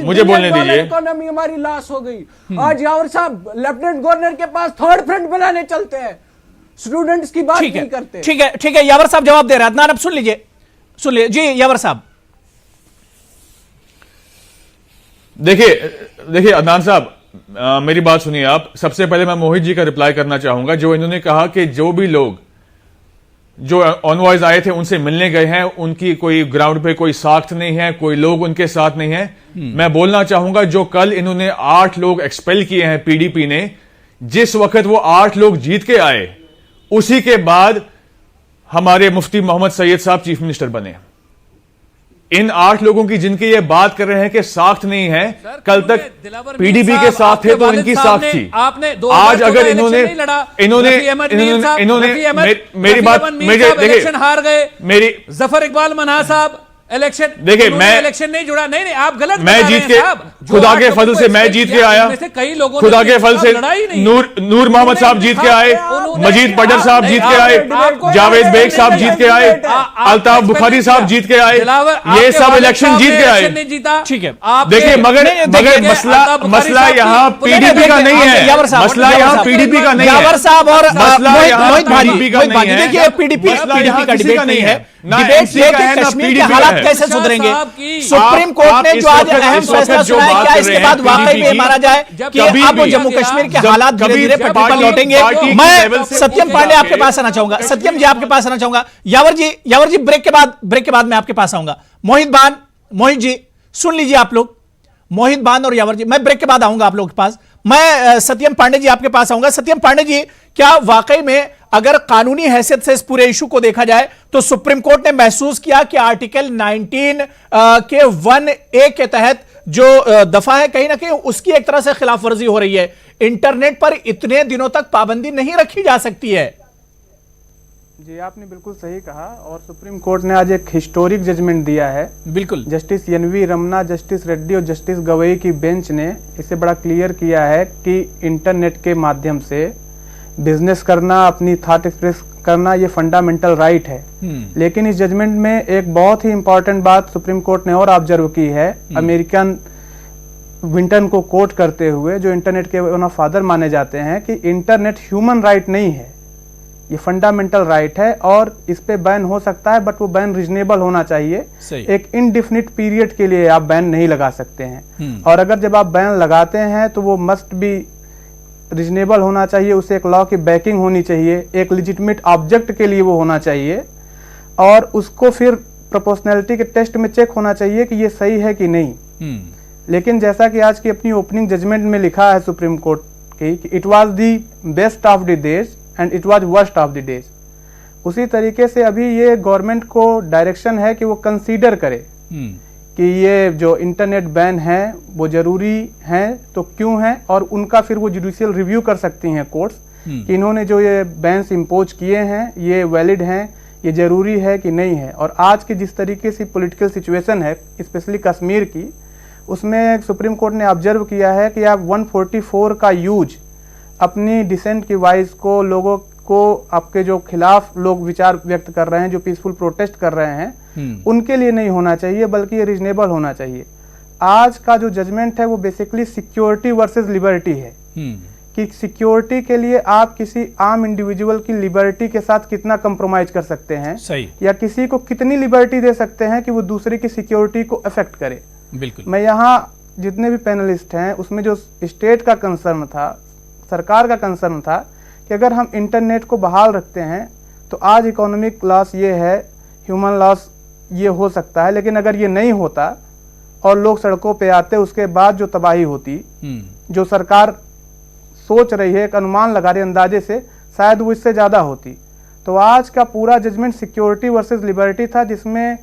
मुझे बोलने दीजिए। इकोनॉमी हमारी लॉस हो गई। आज यावर साहब लेफ्टिनेंट गवर्नर के पास थर्ड फ्रंट बनाने चलते हैं, स्टूडेंट्स की बात नहीं करते। ठीक है यावर साहब जवाब दे रहे हैं। अदनान अब सुन लीजिए जी यावर साहब। देखिए अदनान साहब, मेरी बात सुनिए आप। सबसे पहले मैं मोहित जी का रिप्लाई करना चाहूंगा, जो इन्होंने कहा कि जो भी लोग जो ऑनवॉइस आए थे उनसे मिलने गए हैं, उनकी कोई ग्राउंड पे कोई साख्त नहीं है, कोई लोग उनके साथ नहीं है। मैं बोलना चाहूंगा, जो कल इन्होंने 8 लोग एक्सपेल किए हैं पीडीपी ने, जिस वक्त वो 8 लोग जीत के आए, उसी के बाद हमारे मुफ्ती मोहम्मद सैयद साहब चीफ मिनिस्टर बने। इन 8 लोगों की जिनकी ये बात कर रहे हैं कि साख्त नहीं है, कल तक पीडीपी के साथ थे तो इनकी साख्त थी। आज अगर इन्होंने मेरी बात, इलेक्शन हार गए, मेरी जफर इकबाल मन्हा साहब इलेक्शन, देखिए मैं इलेक्शन नहीं जुड़ा। नहीं आप गलत, मैं जीत के, खुदा के फजल से मैं जीत के आया, कई लोगों खुदा के फजल से नूर मोहम्मद साहब जीत के आए, मजीद पडर साहब जीत के आए, जावेद बेग साहब जीत के आए, अल्ताफ बुखारी साहब जीत के आए, ये सब इलेक्शन जीत के आए। ठीक है देखिए मगर मसला यहाँ पीडीपी का नहीं है, मसला यहाँ पीडीपी का नहीं है, यावर साहब और मसला यहाँ पीडीपी का नहीं है। देखिए पीडीपी का डिबेट नहीं है, डिबेट ये कि कश्मीर के हालात कैसे सुधरेंगे। सुप्रीम कोर्ट ने जो आज अहम फैसला सुना है, क्या इसके बाद वाकई में माना जाए कि अब जम्मू कश्मीर के हालात धीरे धीरे पटरी पर लौटेंगे? मैं सत्यम पांडे आपके पास आना चाहूंगा, सत्यम जी आपके पास आना चाहूंगा। यावर जी ब्रेक के बाद मैं आपके पास आऊंगा। मोहित जी सुन लीजिए आप लोग, मोहित बान और यावर जी, मैं ब्रेक के बाद आऊंगा आप लोगों के पास। मैं सत्यम पांडे जी आपके पास आऊंगा। सत्यम पांडे जी, क्या वाकई में अगर कानूनी हैसियत से इस पूरे इशू को देखा जाए तो सुप्रीम कोर्ट ने महसूस किया कि आर्टिकल 19 के 1A के तहत जो दफा है, कहीं ना कहीं उसकी एक तरह से खिलाफ वर्जी हो रही है? इंटरनेट पर इतने दिनों तक पाबंदी नहीं रखी जा सकती है। जी आपने बिल्कुल सही कहा, और सुप्रीम कोर्ट ने आज एक हिस्टोरिक जजमेंट दिया है। बिल्कुल, जस्टिस एनवी रमना, जस्टिस रेड्डी और जस्टिस गवई की बेंच ने इसे बड़ा क्लियर किया है कि इंटरनेट के माध्यम से बिजनेस करना, अपनी थॉट एक्सप्रेस करना, ये फंडामेंटल राइट है। लेकिन इस जजमेंट में एक बहुत ही इंपॉर्टेंट बात सुप्रीम कोर्ट ने और ऑब्जर्व की है, अमेरिकन विंटन को कोट करते हुए, जो इंटरनेट के वन ऑफ फादर माने जाते हैं, कि इंटरनेट ह्यूमन राइट नहीं है, ये फंडामेंटल राइट है और इस पे बैन हो सकता है, बट वो बैन रीजनेबल होना चाहिए। एक इनडिफिनिट पीरियड के लिए आप बैन नहीं लगा सकते हैं, और अगर जब आप बैन लगाते हैं तो वो मस्ट बी रीजनेबल होना चाहिए, उसे एक लॉ की बैकिंग होनी चाहिए, एक लेजिटिमेट ऑब्जेक्ट के लिए वो होना चाहिए, और उसको फिर प्रोपोर्शनैलिटी के टेस्ट में चेक होना चाहिए कि ये सही है कि नहीं। लेकिन जैसा कि आज की अपनी ओपनिंग जजमेंट में लिखा है सुप्रीम कोर्ट की, it was the best of the days and it was worst of the days. उसी तरीके से अभी ये गवर्नमेंट को डायरेक्शन है कि वो कंसीडर करे कि ये जो इंटरनेट बैन है वो जरूरी है तो क्यों है, और उनका फिर वो जुडिशियल रिव्यू कर सकती हैं कोर्ट्स कि इन्होंने जो ये बैन्स इम्पोज किए हैं ये वैलिड हैं, ये जरूरी है कि नहीं है। और आज की जिस तरीके से पॉलिटिकल सिचुएशन है स्पेशली कश्मीर की, उसमें सुप्रीम कोर्ट ने ऑब्जर्व किया है कि आप 144 का यूज अपनी डिसेंट की वॉइस को, लोगों को, आपके जो खिलाफ लोग विचार व्यक्त कर रहे हैं, जो पीसफुल प्रोटेस्ट कर रहे हैं, उनके लिए नहीं होना चाहिए, बल्कि ये रीजनेबल होना चाहिए। आज का जो जजमेंट है वो बेसिकली सिक्योरिटी वर्सेस लिबर्टी है कि सिक्योरिटी के लिए आप किसी आम इंडिविजुअल की लिबर्टी के साथ कितना कंप्रोमाइज कर सकते हैं, सही, या किसी को कितनी लिबर्टी दे सकते हैं कि वो दूसरे की सिक्योरिटी को अफेक्ट करे। बिल्कुल। मैं यहाँ जितने भी पैनलिस्ट हैं उसमें जो स्टेट का कंसर्न था, सरकार का कंसर्न था कि अगर हम इंटरनेट को बहाल रखते हैं तो आज इकोनॉमिक लॉस ये है, ह्यूमन लॉस ये हो सकता है, लेकिन अगर ये नहीं होता और लोग सड़कों पे आते, उसके बाद जो तबाही होती, जो सरकार सोच रही है, एक अनुमान लगा रही है अंदाजे से, शायद वो इससे ज़्यादा होती। तो आज का पूरा जजमेंट सिक्योरिटी वर्सेस लिबर्टी था, जिसमें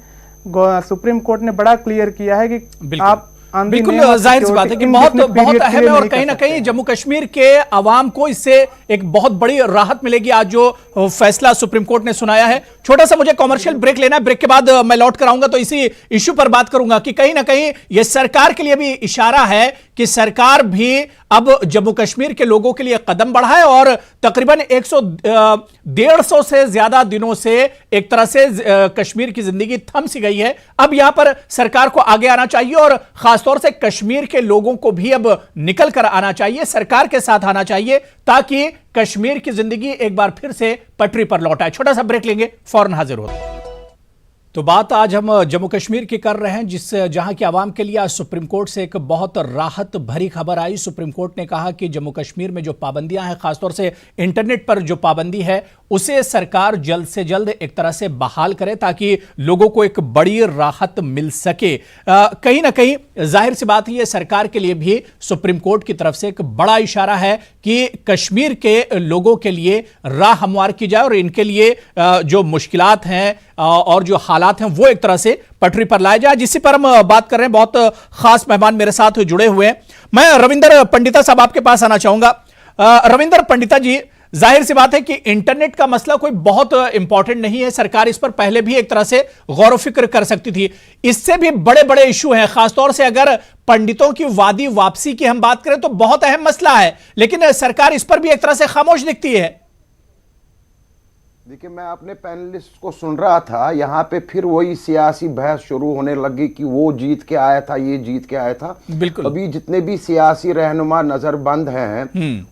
सुप्रीम कोर्ट ने बड़ा क्लियर किया है कि आप बिल्कुल जाहिर सी बात है कि बहुत अहम है, और कहीं ना कहीं जम्मू कश्मीर के अवाम को इससे एक बहुत बड़ी राहत मिलेगी आज जो फैसला सुप्रीम कोर्ट ने सुनाया है। छोटा सा मुझे कॉमर्शियल ब्रेक लेना है, ब्रेक के बाद मैं लौट कर आऊंगा तो इसी इश्यू पर बात करूंगा कि कहीं ना कहीं यह सरकार के लिए भी इशारा है कि सरकार भी अब जम्मू कश्मीर के लोगों के लिए कदम बढ़ाए, और तकरीबन 150 से ज्यादा दिनों से एक तरह से कश्मीर की जिंदगी थम सी गई है। अब यहां पर सरकार को आगे आना चाहिए, और खासतौर से कश्मीर के लोगों को भी अब निकल कर आना चाहिए, सरकार के साथ आना चाहिए, ताकि कश्मीर की जिंदगी एक बार फिर से पटरी पर लौट आए। छोटा सा ब्रेक लेंगे, फौरन हाजिर होते हैं। तो बात आज हम जम्मू कश्मीर की कर रहे हैं, जहां की आवाम के लिए आज सुप्रीम कोर्ट से एक बहुत राहत भरी खबर आई। सुप्रीम कोर्ट ने कहा कि जम्मू कश्मीर में जो पाबंदियां हैं, खासतौर से इंटरनेट पर जो पाबंदी है, उसे सरकार जल्द से जल्द एक तरह से बहाल करे, ताकि लोगों को एक बड़ी राहत मिल सके। कहीं ना कहीं जाहिर सी बात है, ये सरकार के लिए भी सुप्रीम कोर्ट की तरफ से एक बड़ा इशारा है कि कश्मीर के लोगों के लिए राह हमवार की जाए, और इनके लिए जो मुश्किलात हैं और जो हालात हैं वो एक तरह से पटरी पर लाए जाए। जिस पर हम बात कर रहे हैं, बहुत खास मेहमान मेरे साथ जुड़े हुए हैं। मैं रविंदर पंडिता साहब आपके पास आना चाहूंगा। रविंदर पंडिता जी, जाहिर सी बात है कि इंटरनेट का मसला कोई बहुत इंपॉर्टेंट नहीं है, सरकार इस पर पहले भी एक तरह से गौर फिक्र कर सकती थी। इससे भी बड़े बड़े इशू हैं, खासतौर से अगर पंडितों की वादी वापसी की हम बात करें तो बहुत अहम मसला है, लेकिन सरकार इस पर भी एक तरह से खामोश दिखती है। देखिए, मैं अपने पैनलिस्ट को सुन रहा था, यहाँ पे फिर वही सियासी बहस शुरू होने लगी कि वो जीत के आया था, ये जीत के आया था। बिल्कुल। अभी जितने भी सियासी रहनुमा नजरबंद हैं,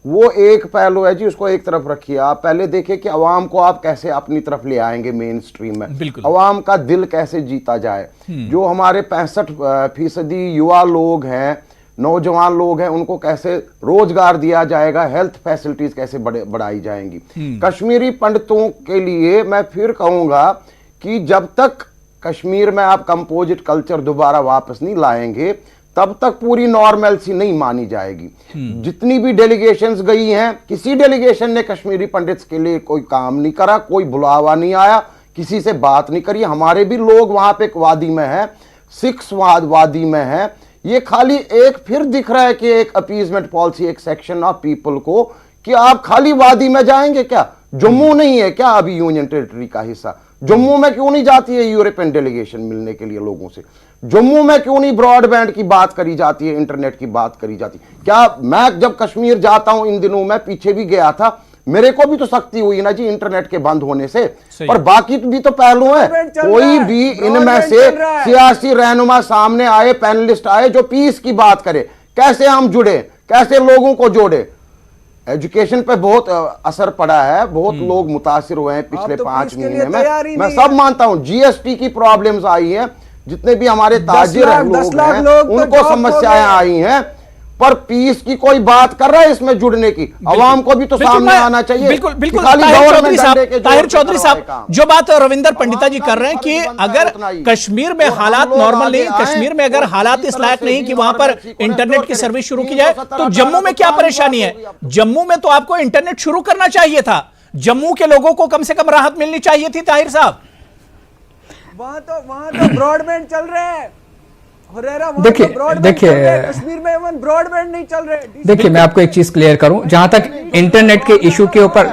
वो एक पहलू है जी, उसको एक तरफ रखिए। आप पहले देखिए कि अवाम को आप कैसे अपनी तरफ ले आएंगे मेन स्ट्रीम में, अवाम का दिल कैसे जीता जाए। जो हमारे 65% युवा लोग हैं, नौजवान लोग हैं, उनको कैसे रोजगार दिया जाएगा, हेल्थ फैसिलिटीज कैसे बढ़ाई जाएंगी। कश्मीरी पंडितों के लिए मैं फिर कहूंगा कि जब तक कश्मीर में आप कंपोजिट कल्चर दोबारा वापस नहीं लाएंगे, तब तक पूरी नॉर्मलसी नहीं मानी जाएगी। जितनी भी डेलीगेशंस गई हैं, किसी डेलीगेशन ने कश्मीरी पंडित्स के लिए कोई काम नहीं करा, कोई बुलावा नहीं आया, किसी से बात नहीं करी। हमारे भी लोग वहां पे एक वादी में है, सिक्स वादी में है। ये खाली एक फिर दिख रहा है कि एक अपीजमेंट पॉलिसी, एक सेक्शन ऑफ पीपल को, कि आप खाली वादी में जाएंगे क्या? जम्मू नहीं है क्या अभी यूनियन टेरिटरी का हिस्सा? जम्मू में क्यों नहीं जाती है यूरोपियन डेलीगेशन मिलने के लिए लोगों से? जम्मू में क्यों नहीं ब्रॉडबैंड की बात करी जाती है, इंटरनेट की बात करी जाती? क्या मैं जब कश्मीर जाता हूं, इन दिनों मैं पीछे भी गया था, मेरे को भी तो सख्ती हुई ना जी इंटरनेट के बंद होने से, पर बाकी भी तो पहलू हैं। कोई भी इनमें से सियासी रहनुमा सामने आए, पैनलिस्ट आए जो पीस की बात करे, कैसे हम जुड़े, कैसे लोगों को जोड़े। एजुकेशन पे बहुत असर पड़ा है, बहुत लोग मुतासिर हुए हैं पिछले 5 महीने में। मैं सब मानता हूं, जीएसटी की प्रॉब्लम्स आई हैं, जितने भी हमारे ताजिर लोग हैं उनको समस्याएं आई हैं, पर पीस की कोई बात कर रहा है इसमें जुड़ने की? अवाम को भी तो सामने आना चाहिए। बिल्कुल बिल्कुल। ताहिर चौधरी साहब, जो बात रविंदर पंडिता जी कर रहे हैं कि अगर कश्मीर में हालात नॉर्मल नहीं, कश्मीर में अगर हालात इस लायक नहीं कि वहां पर इंटरनेट की सर्विस शुरू की जाए, तो जम्मू में क्या परेशानी है? जम्मू में तो आपको इंटरनेट शुरू करना चाहिए था। जम्मू के लोगों को कम से कम राहत मिलनी चाहिए थी ताहिर साहब। वहां तो ब्रॉडबैंड चल रहे हैं देखिए कश्मीर में इवन ब्रॉडबैंड नहीं चल रहे। देखिए मैं आपको एक चीज क्लियर करूं, जहां तक इंटरनेट के इशू के ऊपर,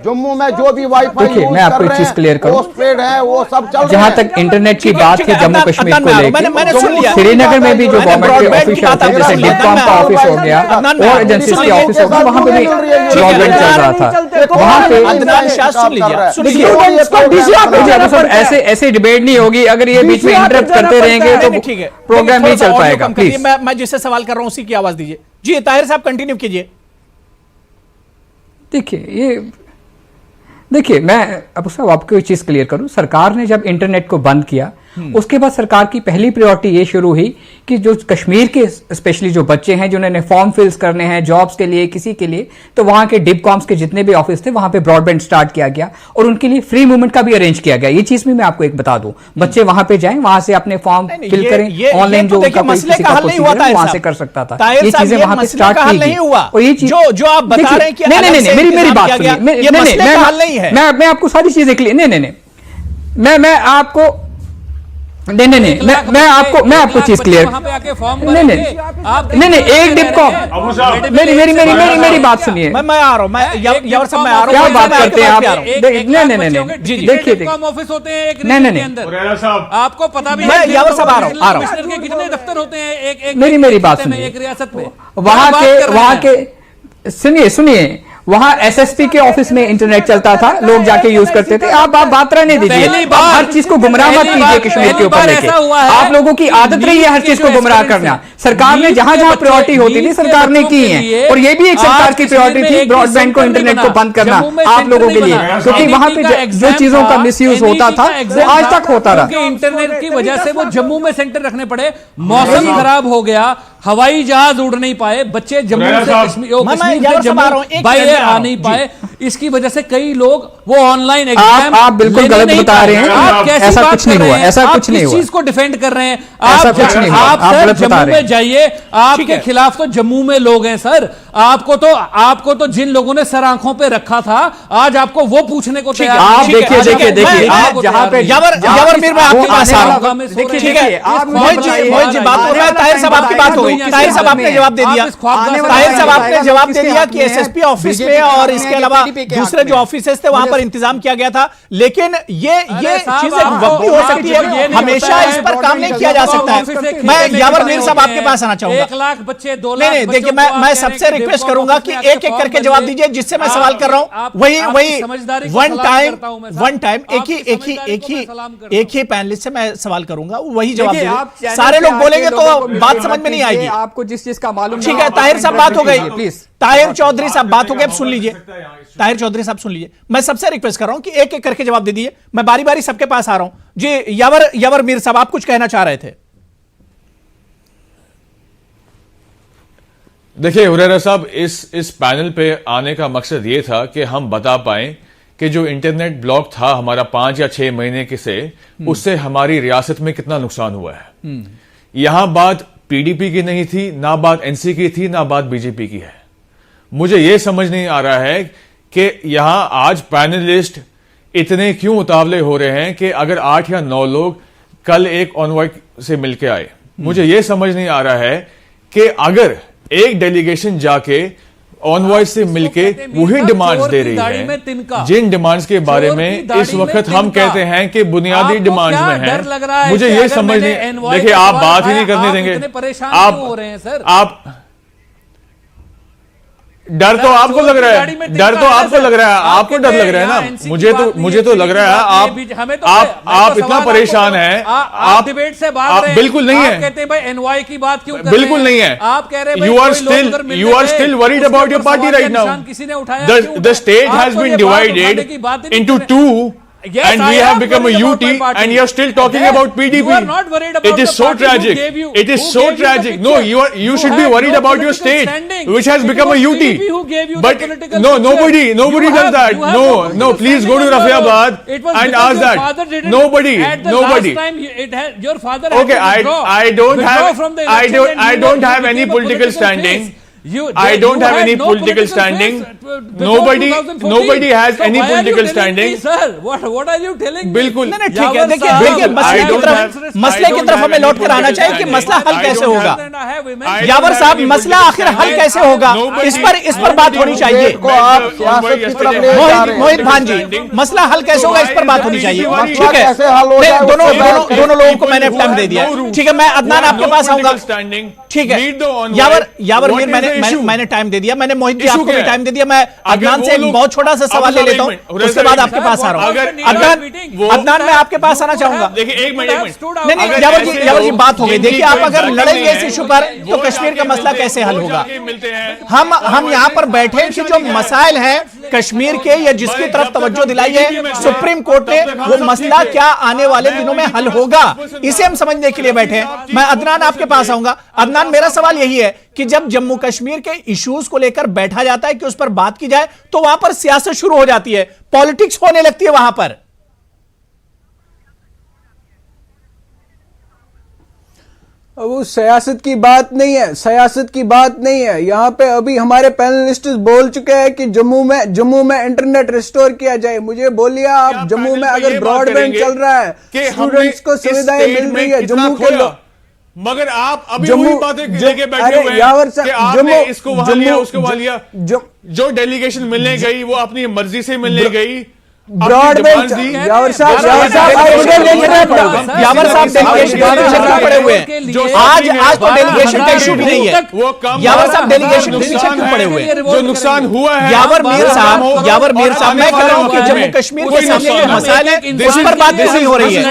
जम्मू में जो भी वाईफाई देखिए मैं आपको एक चीज क्लियर करूं, पोस्टपेड है वो सब चल जहां रहा तक इंटरनेट की बात है जम्मू कश्मीर को लेकर, श्रीनगर में भी जो गवर्नमेंट के ऑफिशियल थे, जैसे डिस्कॉम का ऑफिस हो गया और एजेंसीज के ऑफिस हो गया, वहां पे भी ब्रॉडबैंड चल रहा था। वहां पे ऐसे डिबेट नहीं होगी अगर ये बीच में इंटरप्ट करते रहेंगे तो प्रोग्राम नहीं चल पाएगा। प्लीज मैं जिससे सवाल कर रहा हूं उसी की आवाज दीजिए। जी ताहिर साहब कंटिन्यू कीजिए। देखिए मैं अब साहब आपको एक चीज क्लियर करूं, सरकार ने जब इंटरनेट को बंद किया उसके बाद सरकार की पहली प्रायोरिटी ये शुरू हुई कि जो कश्मीर के स्पेशली जो बच्चे हैं जिन्होंने फॉर्म फिल्स करने हैं जॉब्स के लिए किसी के लिए, तो वहां के डिबकॉम्स के जितने भी ऑफिस थे वहां पे ब्रॉडबैंड स्टार्ट किया गया और उनके लिए फ्री मूवमेंट का भी अरेंज किया गया। ये चीज भी मैं आपको एक बता दूं, बच्चे वहां पे जाएं, वहां से अपने फॉर्म फिल करें, ऑनलाइन जो उनका कोई किसी का प्रोसीजर है वहां से कर सकता था। ये चीजें वहां पे स्टार्ट की गई और ये चीज जो आप बता रहे हैं कि नहीं मेरी बात सुनिए, मैं आपको सारी चीजें क्लियर नहीं मैं आपको नहीं मैं आपको चीज क्लियर नहीं एक डिबकॉम मेरी बात सुनिए, मैं आ रहा हूं, मैं यावर साहब मैं आ रहा हूं। क्या बात करते हैं आप? नहीं देखिए ऑफिस होते हैं एक नहीं के अंदर, आपको पता भी मैं यावर साहब आ रहा हूं। कमिश्नर के कितने दफ्तर होते हैं एक मेरी बात सुनिए, एक रियासत में वहां के सुनिए वहां एसएसपी के ऑफिस में इंटरनेट चलता था, लोग जाके यूज करते थे। आप बात रहने दीजिए, हर चीज को गुमराह मत कीजिए कश्मीर के ऊपर लेके। आप लोगों की आदत रही है हर चीज को गुमराह करना। सरकार ने जहां जहां प्रायोरिटी होती थी सरकार ने की है, और ये भी एक सरकार की प्रायोरिटी थी ब्रॉडबैंड को इंटरनेट को बंद करना आप लोगों के लिए, क्योंकि वहां पे जो चीजों का मिसयूज होता था वो आज तक होता रहा। इंटरनेट की वजह से वो जम्मू में सेंटर रखने पड़े, मौसम खराब हो गया, हवाई जहाज उड़ नहीं पाए, बच्चे जम्मू से कश्मीर जम्मू बाई एयर आ नहीं पाए, इसकी वजह से कई लोग वो ऑनलाइन एग्जाम आप बिल्कुल गलत बता रहे हैं। आप कैसी ऐसा बात कुछ नहीं हुआ, ऐसा कुछ नहीं हुआ, चीज को डिफेंड कर रहे हैं ऐसा कुछ नहीं हुआ, आप आप सर गलत बता जम्मू रहे में जाइए, आपके खिलाफ तो जम्मू में लोग हैं सर, आपको तो जिन लोगों ने सर आंखों पे रखा था आज आपको वो पूछने को तैयार। आप देखिए आप जहां पे यावर मीर मैं आपके पास आ रहा हूं, ठीक है मोहित जी बात हो रहा है, ताहिर साहब आपकी बात हो गई, ताहिर साहब आपने जवाब दे दिया, ताहिर साहब आपने जवाब दे दिया कि एसएसपी ऑफिस में और इसके अलावा दूसरे जो ऑफिसेस थे वहां पर इंतजाम किया गया था, लेकिन ये चीजें वक्ती हो सकती है, हमेशा इस पर काम नहीं किया जा सकता है। मैं यावर मीर साहब आपके पास आना चाहूंगा। 1 लाख बच्चे 2 लाख नहीं देखिए मैं सबसे रिक्वेस्ट करूंगा कि एक एक करके जवाब दीजिए, जिससे मैं सवाल कर रहा हूं वही वन टाइम एक ही पैनलिस्ट से मैं सवाल करूंगा, वही जवाब दीजिए। सारे लोग बोलेंगे तो बात समझ में नहीं आएगी। आपको जिस चीज का मालूम, ठीक है ताहिर साहब बात हो गई, प्लीज ताहिर चौधरी साहब बात हो गई, अब सुन लीजिए, ताहिर चौधरी साहब सुन लीजिए, मैं सबसे रिक्वेस्ट कर रहा हूं कि एक एक करके जवाब दे दीजिए, मैं बारी बारी सबके पास आ रहा हूं। जी यावर मीर साहब आप कुछ कहना चाह रहे थे। देखिए हुरैरा साहब, इस पैनल पे आने का मकसद ये था कि हम बता पाएं कि जो इंटरनेट ब्लॉक था हमारा 5 या 6 महीने के से, उससे हमारी रियासत में कितना नुकसान हुआ है। यहां बात पीडीपी की नहीं थी, ना बात एनसी की थी, ना बात बीजेपी की है। मुझे यह समझ नहीं आ रहा है कि यहां आज पैनलिस्ट इतने क्यों उतावले हो रहे हैं कि अगर 8 या 9 लोग कल एक ऑनवॉय से मिलकर आए। मुझे यह समझ नहीं आ रहा है कि अगर एक डेलीगेशन जाके ऑनवॉय से मिलके वही डिमांड्स दे रही है जिन डिमांड्स के बारे में इस वक्त हम कहते हैं कि बुनियादी डिमांड्स में है। मुझे ये समझ नहीं, देखिए आप बात ही नहीं करने देंगे। आप डर तो आपको लग रहा है, डर तो आपको लग रहा है, आपको डर लग रहा है ना। मुझे तो लग रहा है आप इतना परेशान हैं। आप डिबेट से बात बिल्कुल नहीं है, कहते हैं भाई एनवाई की बात क्यों कर बिल्कुल नहीं है। आप कह रहे हैं you are still worried about your party right now. किसी ने उठाया, the state has been divided into 2 and we have become a UT and you are still talking about PDP. You are not worried about it is so tragic. It is so tragic. No, you should be worried about your state which has become a UT. But no, nobody does that. No, please go to Rafiabad and ask that. Nobody. Your father. Okay, I don't have any political standing. I don't have any political standing. nobody has any political standing. Sir, what are you telling me? बिल्कुल नहीं नहीं ठीक है, देखिए मसले की तरफ हमें लौट कर आना चाहिए कि मसला हल कैसे होगा। यावर साहब, मसला आखिर हल कैसे होगा, इस पर बात होनी चाहिए। को आप सियासत की तरफ ले जा रहे हैं। मोहित भान जी, मसला हल कैसे होगा, इस पर बात होनी चाहिए। ठीक है, कैसे हल हो जाए, दोनों लोगों को मैंने टाइम दे दिया। ठीक है, मैं अदनान आपके पास आऊंगा। ठीक है, यावर मीर मैंने टाइम दे दिया, मैंने मोहित जी आपको भी टाइम दे दिया। मैं अदनान से एक बहुत छोटा सा सवाल ले लेता हूं, उसके बाद आपके पास आ रहा हूं। अदनान मैं आपके पास आना चाहूंगा। देखिए एक मिनट नहीं, यावर जी बात हो गई। देखिए, आप अगर लड़ेंगे इस इशू पर तो कश्मीर का मसला कैसे हल होगा। हम यहाँ पर बैठे कि जो मसाइल है कश्मीर के या जिसकी तरफ तवज्जो दिलाई है सुप्रीम कोर्ट ने, वो मसला क्या आने वाले दिनों में हल होगा, इसे हम समझने के लिए बैठे हैं। मैं अदनान आपके पास आऊंगा। अदनान, मेरा सवाल यही है कि जब जम्मू कश्मीर के इश्यूज को लेकर बैठा जाता है कि उस पर बात की जाए, तो वहां पर सियासत शुरू हो जाती है, पॉलिटिक्स होने लगती है वहां पर। वो सियासत की बात नहीं है, सियासत की बात नहीं है। यहाँ पे अभी हमारे पैनलिस्ट बोल चुके हैं कि जम्मू में इंटरनेट रिस्टोर किया जाए। मुझे बोलिए आप, जम्मू में अगर ब्रॉडबैंड चल रहा है, स्टूडेंट्स को सुविधाएं मिल रही है जम्मू के लोग, मगर आप अभी वही बातें लेके बैठे हुए हैं कि आपने इसको वहां लिया, उसको वहां लिया। जो डेलीगेशन मिलने गई वो अपनी मर्जी से मिलने गई। ब्रॉडबैंड यावर साहब डेलीगेशन पड़े हुए हैं। आज तो डेलीगेशन का इशू भी नहीं है। यावर साहब डेलीगेशन के पीछे क्यों पड़े हुए हैं? जो नुकसान हुआ है यावर मीर साहब, मैं कह रहा हूं कि जम्मू कश्मीर के सामने जो मसाइल है उस पर बात नहीं हो रही है,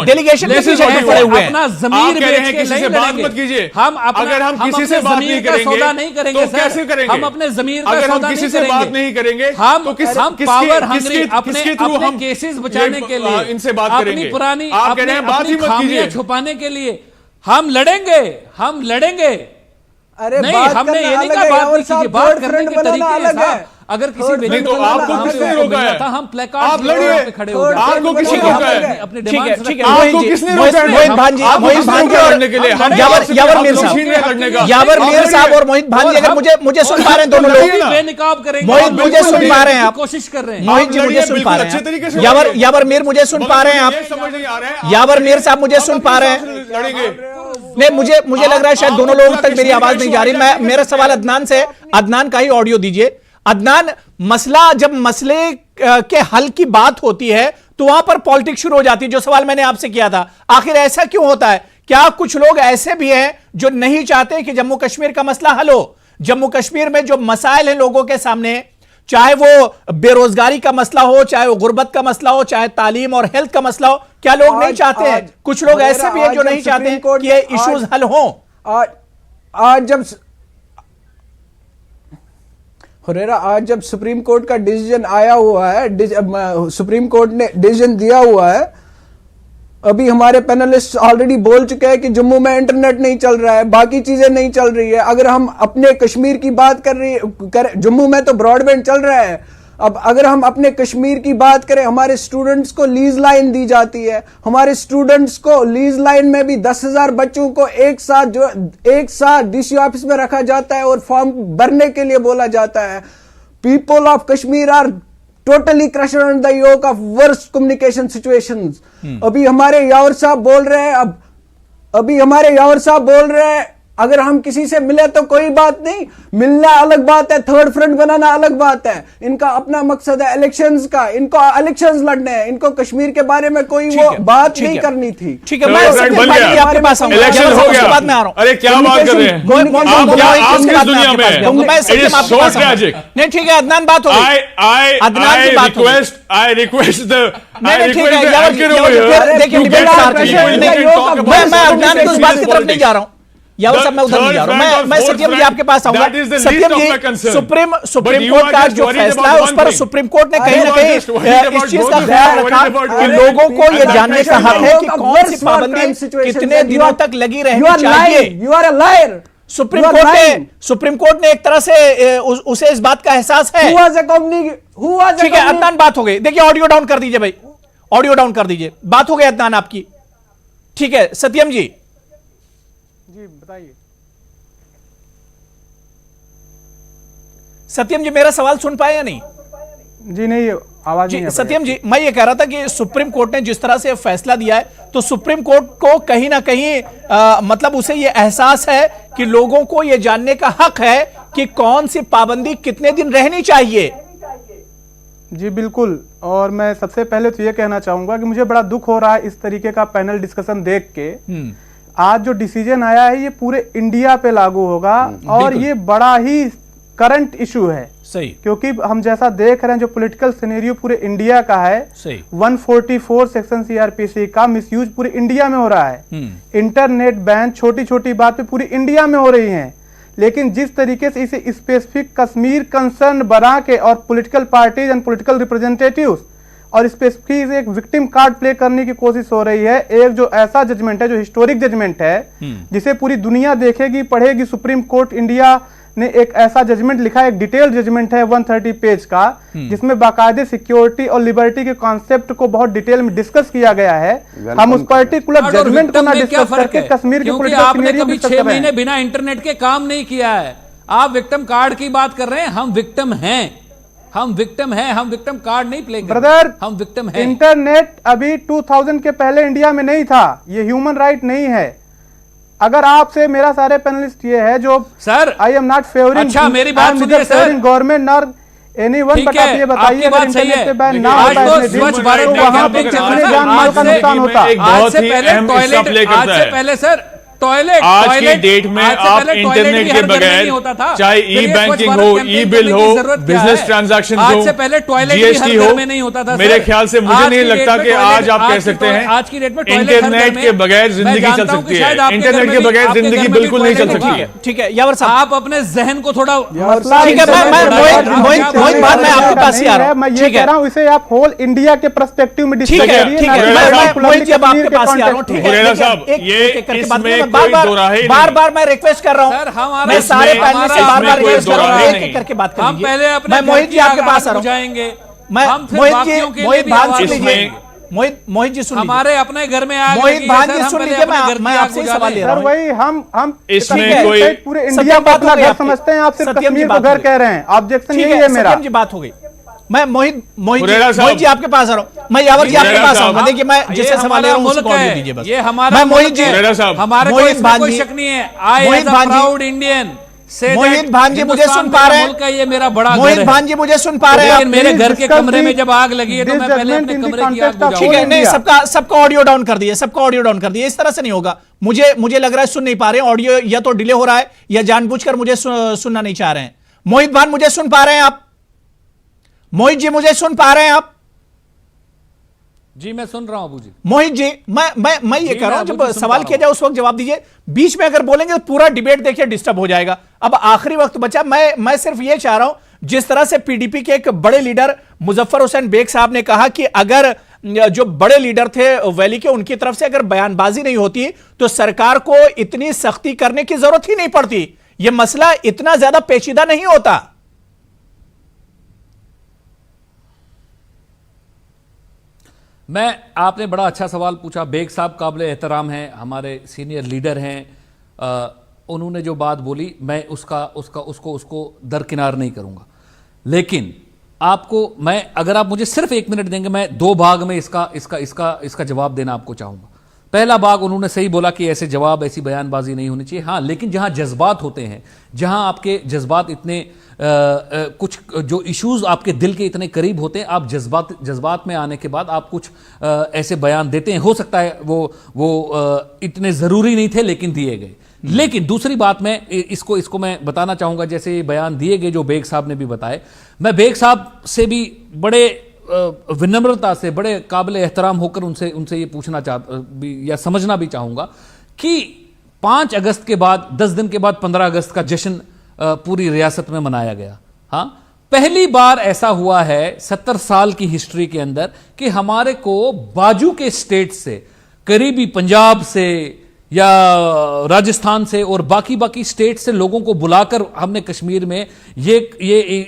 डेलीगेशन के पीछे क्यों पड़े हुए हैं? आप कह रहे हैं किसी से बात मत कीजिए। अगर हम किसी से बात नहीं करेंगे तो कैसे करेंगे? हम अपने जमीर का अगर हम सौदा किसी नहीं से बात करेंगे, नहीं करेंगे हम पावर हंग्री किसके थ्रू अपने हम केसेस बचाने के लिए, इनसे बात अपनी करेंगे? पुरानी आप कह रहे हैं बात ही मत खामियां कीजिए। छुपाने के लिए हम लड़ेंगे। अरे नहीं, बात हमने करना ये नहीं अलग कहा है, बात यावर नहीं कीजिए, साहब, बात थर्ड करने फ्रंट के बनाना तरीके अलग हैं। है। अगर किसी नहीं तो आपको किसने रोका है? हम प्लेकार्ड आप लड़िए, खड़े हो गए, आपको किसने रोका है? अपने ठीक है, डिमांड्स ठीक है, रखने आपको मोहित जी, किसने मोहित रोका है? मोहित भान जी, आपको मोहित किसने भान जी रोका और लड़ने के लिए? हम यावर मीर साहब, लड़ने का यावर मीर साहब और मोहित भान जी, अगर मुझे सुन पा रहे हैं दोनों लोग, बेनकाब करेंगे। मोहित मुझे सुन पा रहे हैं आप, कोशिश कर रहे हैं। मोहित जी मुझे सुन पा रहे हैं, यावर मीर मुझे सुन पा रहे हैं आप, समझ नहीं आ रहा है। यावर मीर साहब मुझे सुन पा रहे हैं? लड़ेंगे नहीं, मुझे लग रहा है शायद दोनों लोगों तक मेरी आवाज नहीं जा रही। मेरा सवाल अदनान से, अदनान का ही ऑडियो दीजिए। अदनान, जब मसले के हल की बात होती है तो वहां पर पॉलिटिक्स शुरू हो जाती है। जो सवाल मैंने आपसे किया था, आखिर ऐसा क्यों होता है? क्या कुछ लोग ऐसे भी हैं जो नहीं चाहते कि जम्मू कश्मीर का मसला हल हो? जम्मू कश्मीर में जो मसाइल हैं लोगों के सामने, चाहे वो बेरोजगारी का मसला हो, चाहे वो गुर्बत का मसला हो, चाहे तालीम और हेल्थ का मसला हो, क्या लोग नहीं चाहते हैं? कुछ लोग ऐसे भी हैं जो नहीं चाहते हैं कि ये इश्यूज हल हो। आज जब सुप्रीम कोर्ट का डिसीजन आया हुआ है, सुप्रीम कोर्ट ने डिसीजन दिया हुआ है, अभी हमारे पैनलिस्ट ऑलरेडी बोल चुके हैं कि जम्मू में इंटरनेट नहीं चल रहा है, बाकी चीजें नहीं चल रही है। अगर हम अपने कश्मीर की बात कर जम्मू में तो ब्रॉडबैंड चल रहा है। अब अगर हम अपने कश्मीर की बात करें, हमारे स्टूडेंट्स को लीज लाइन दी जाती है, हमारे स्टूडेंट्स को लीज लाइन में भी 10,000 बच्चों को एक साथ डीसी ऑफिस में रखा जाता है और फॉर्म भरने के लिए बोला जाता है। People of Kashmir are totally crushed under the yoke of worst communication situations. अभी हमारे यावर साहब बोल रहे हैं अगर हम किसी से मिले तो कोई बात नहीं, मिलना अलग बात है, थर्ड फ्रंट बनाना अलग बात है। इनका अपना मकसद है इलेक्शंस का, इनको इलेक्शंस लड़ने हैं, इनको कश्मीर के बारे में कोई वो बात नहीं करनी थी। ठीक है, मैं आपके पास आऊंगा, इलेक्शन हो गया, बाद में आ रहा हूं। अरे क्या बात कर रहे हैं आप? किस दुनिया में हैं? नहीं ठीक है, अदनान बात हो गई, अदनान की बात हो गई। I request the देखिए मैं अदनान की उस बात की तरफ नहीं जा रहा हूं, यावर साहब मैं उधर नहीं जा रहा हूं। मैं सत्यम जी आपके पास आऊंगा। सत्यम जी, सुप्रीम कोर्ट का जो फैसला है उस पर सुप्रीम कोर्ट ने कहीं ना कहीं इस चीज का ख्याल रखा कि लोगों को यह जानने का हक है कि कौन सी पाबंदी कितने दिनों तक लगी रहनी चाहिए। You are a liar. Supreme court ने एक तरह से उसे इस बात का एहसास है। ठीक है, अदनान बात हो गई। देखिए ऑडियो डाउन कर दीजिए भाई, ऑडियो डाउन कर दीजिए। बात हो गई अदनान आपकी। ठीक है सत्यम जी जी बताइए। सत्यम जी मेरा सवाल सुन पाए या नहीं? जी नहीं, आवाज नहीं जी आ पाई। सत्यम जी, मैं ये कह रहा था कि सुप्रीम कोर्ट ने जिस तरह से फैसला दिया है, तो सुप्रीम कोर्ट को कहीं ना कहीं मतलब उसे ये एहसास है कि लोगों को ये जानने का हक है कि कौन सी पाबंदी कितने दिन रहनी चाहिए। जी बिल्कुल, और मैं सबसे पहले तो ये कहना चाहूंगा कि मुझे बड़ा दुख हो रहा है इस तरीके का पैनल डिस्कशन देख के। आज जो डिसीजन आया है ये पूरे इंडिया पे लागू होगा और ये बड़ा ही करंट इशू है। सही, क्योंकि हम जैसा देख रहे हैं जो पॉलिटिकल सिनेरियो पूरे इंडिया का है, सही, 144 सेक्शन सीआरपीसी का मिसयूज पूरे इंडिया में हो रहा है। इंटरनेट बैन छोटी छोटी बात पे पूरी इंडिया में हो रही है, लेकिन जिस तरीके से इसे स्पेसिफिक कश्मीर कंसर्न बना के और political parties and political representatives और स्पेसिफिक एक विक्टिम कार्ड प्ले करने की कोशिश हो रही है, एक जो ऐसा जजमेंट है जो हिस्टोरिक जजमेंट है जिसे पूरी दुनिया देखेगी पढ़ेगी। सुप्रीम कोर्ट इंडिया ने एक ऐसा जजमेंट लिखा है, एक डिटेल जजमेंट है 130 पेज का, जिसमें बाकायदे सिक्योरिटी और लिबर्टी के कॉन्सेप्ट को बहुत डिटेल में डिस्कस किया गया है। हम उस पर्टिकुलर जजमेंट को ना डिस्कस करके कश्मीर के क्योंकि पॉलिटिकल आपने सिनेरियो कभी डिस्कस 6 कर रहे महीने हैं। बिना इंटरनेट के काम नहीं किया है। आप विक्टिम कार्ड की बात कर रहे हैं, हम विक्टिम हैं, हम विक्टिम हैं, हम विक्टिम कार्ड नहीं प्ले कर रहे, ब्रदर हम विक्टिम हैं। इंटरनेट अभी 2000 के पहले इंडिया में नहीं था, ये ह्यूमन राइट नहीं है। अगर आपसे मेरा सारे पैनलिस्ट ये है जो sir I am not favouring, अच्छा, मेरी बात सुनिए सर। गवर्नमेंट नॉर एनीवन, ठीक बट है, आप ये बताइए आपकी अगर बात सही इंटरनेट है। पे बैन ना आज होता तो इतने दिन, स्वच्छ भारत तो का वहां कैंपेन पे चल रहा कितने है। जान माल का आज से- नुकसान होता। एक आज बहुत से ही पहले अहम हिस्सा टॉयलेट, प्ले करता आज से है। पहले सर टॉयलेट, आज की टॉयलेट- डेट में आज से आप पहले टॉयलेट इंटरनेट भी के हर घर में बगैर, नहीं होता था। चाहे फिर ये ई स्वच्छ बैंकिंग भारत हो, कैंपेन ई करने बिल की हो, जरूरत क्या बिजनेस है? ट्रांजैक्शन आज हो, से पहले टॉयलेट भी हर जीएसटी घर हो, में नहीं होता था सर। मेरे ख्याल से मुझे आज नहीं की लगता डेट कि में आज आप टॉयलेट- कह सकते हैं आज की डेट में टॉयलेट हर घर इंटरनेट में- के बगैर मैं जिंदगी चल जानता हूं कि सकती शायद है, आपके घर इंटरनेट में के भी- बगैर आपके घर जिंदगी में भी बिल्कुल नहीं चल टॉयलेट सकती है। है। ठीक है यावर साहब, आप अपने जहन को थोड़ा मसला ठीक है, इंटरनेट मैं पे मोहित- बैन मोहित- होना मोहित बाद में चाहिए आपके पास ही आ रहा हूं। मैं ये ठीक है। कह रहा हूं इसे आप होल इंडिया के पर्सपेक्टिव में डिस्कस ठीक है, करिए, ठीक ना है, कि मैं particularly मोहित जी अब आपके कश्मीर के पास ही आ रहा हूं। context ठीक में। है, हुरेरा देखिए, साहब, एक- ये एक करके इसमें बात करिए, मैं कोई दो राहे नहीं। बार-बार मैं रिक्वेस्ट कर रहा सर, हूं, हमारा मैं सारे इसमें- पैनल से हमारा बार-बार इसमें रिक्वेस्ट कोई कर रहा हूं, दो एक राहे एक करके बात कर हम लीजिए। पहले अपने मैं मोहित जी आपके पास आ रहा हूं। जाएंगे, मैं हम फिर मोहित बाकियों के जी, लिए मोहित भी भान आवाज सुन लीजिए, उठाएंगे। मोहित जी सुन लीजिए, हमारे अपने घर में आग मोहित लगी है, भान सर, जी हम सुन पहले लीजिए, अपने घर मैं की आग आपसे ही बुझा सवाल लें। ले रहा सर हूं। वही हम इसमें इतना कोई- state पूरे सत्यम इंडिया को बात अपना हो गई घर आपकी। समझते हैं, आप सिर्फ सत्यम जी कश्मीर को बात घर हो गई। कह रहे हैं, ऑब्जेक्शन ठीक यही है, है मेरा। सत्यम जी बात हो गई। मैं मोहित हुरेरा साहब। जी आपके पास आ रहा हूं, मैं यावर जी आपके हुरेरा पास साहब। आऊंगा। देखिए मैं ये जिसे सवाल ले हमारा रहा हूं मुल्क उसको ऑडियो है, दीजिए बस। ये हमारा मैं मोहित मुल्क जी, है। हुरेरा साहब। हमारे को मोहित इसमें भान कोई जी- शक नहीं है। आई मोहित एज अ भान जी- प्राउड इंडियन से मोहित भान जी मुझे सुन पा रहे हैं? मुल्क है, ये मेरा बड़ा घर मोहित है। भान जी मुझे सुन पा रहे हैं? लेकिन मेरे Please घर के discuss कमरे में the- जब आग लगी है तो this मैं पहले judgment अपने in the कमरे की आग context of बुझाऊंगा। ठीक है, All नहीं India। सबका ऑडियो डाउन कर दिए, सबका ऑडियो डाउन कर दिए। इस तरह से नहीं होगा। मुझे लग रहा है सुन नहीं पा रहे हैं, ऑडियो या तो डिले हो रहा है या जानबूझकर मुझे सुनना नहीं चाह रहे हैं। मोहित भान मुझे सुन पा रहे हैं आप? मोहित जी मुझे सुन पा रहे हैं आप? जी मैं सुन रहा हूं अबू जी। मोहित जी, मैं ये जी, कह रहा हूं मैं जब अबू जी सुन सवाल पा किया रहा जाए उस वक्त जवाब दीजिए। बीच में अगर बोलेंगे तो पूरा डिबेट देखिए डिस्टर्ब हो जाएगा। अब आखिरी वक्त बचा, मैं सिर्फ ये चाह रहा हूं, जिस तरह से पीडीपी के एक बड़े लीडर मुजफ्फर हुसैन बेग साहब ने कहा कि अगर जो बड़े लीडर थे वैली के, उनकी तरफ से अगर बयानबाजी नहीं होती तो सरकार को इतनी सख्ती करने की जरूरत ही नहीं पड़ती, यह मसला इतना ज्यादा पेचीदा नहीं होता। आपने बड़ा अच्छा सवाल पूछा। बेग साहब काबिल एहतराम हैं, हमारे सीनियर लीडर हैं। उन्होंने जो बात बोली मैं उसको दरकिनार नहीं करूंगा। लेकिन आपको मैं, अगर आप मुझे सिर्फ 1 मिनट देंगे, मैं 2 भाग में इसका जवाब देना आपको चाहूंगा। पहला भाग, उन्होंने सही बोला कि ऐसे जवाब, ऐसी बयानबाजी नहीं होनी चाहिए। हाँ, लेकिन जहां जज्बात होते हैं, जहां आपके जज्बात इतने कुछ जो इश्यूज आपके दिल के इतने करीब होते हैं, आप जज्बात में आने के बाद आप कुछ ऐसे बयान देते हैं। हो सकता है वो इतने जरूरी नहीं थे लेकिन दिए गए। लेकिन दूसरी बात, मैं इसको मैं बताना चाहूंगा, जैसे ये बयान दिए गए जो बेग साहब ने भी बताए, मैं बेग साहब से भी बड़े विनम्रता से, बड़े काबिल एहतराम होकर उनसे ये पूछना या समझना भी चाहूंगा कि 5 अगस्त के बाद, 10 दिन के बाद 15 अगस्त का जश्न पूरी रियासत में मनाया गया। हाँ, पहली बार ऐसा हुआ है 70 साल की हिस्ट्री के अंदर कि हमारे को बाजू के स्टेट से, करीबी पंजाब से या राजस्थान से और बाकी स्टेट से लोगों को बुलाकर हमने कश्मीर में ये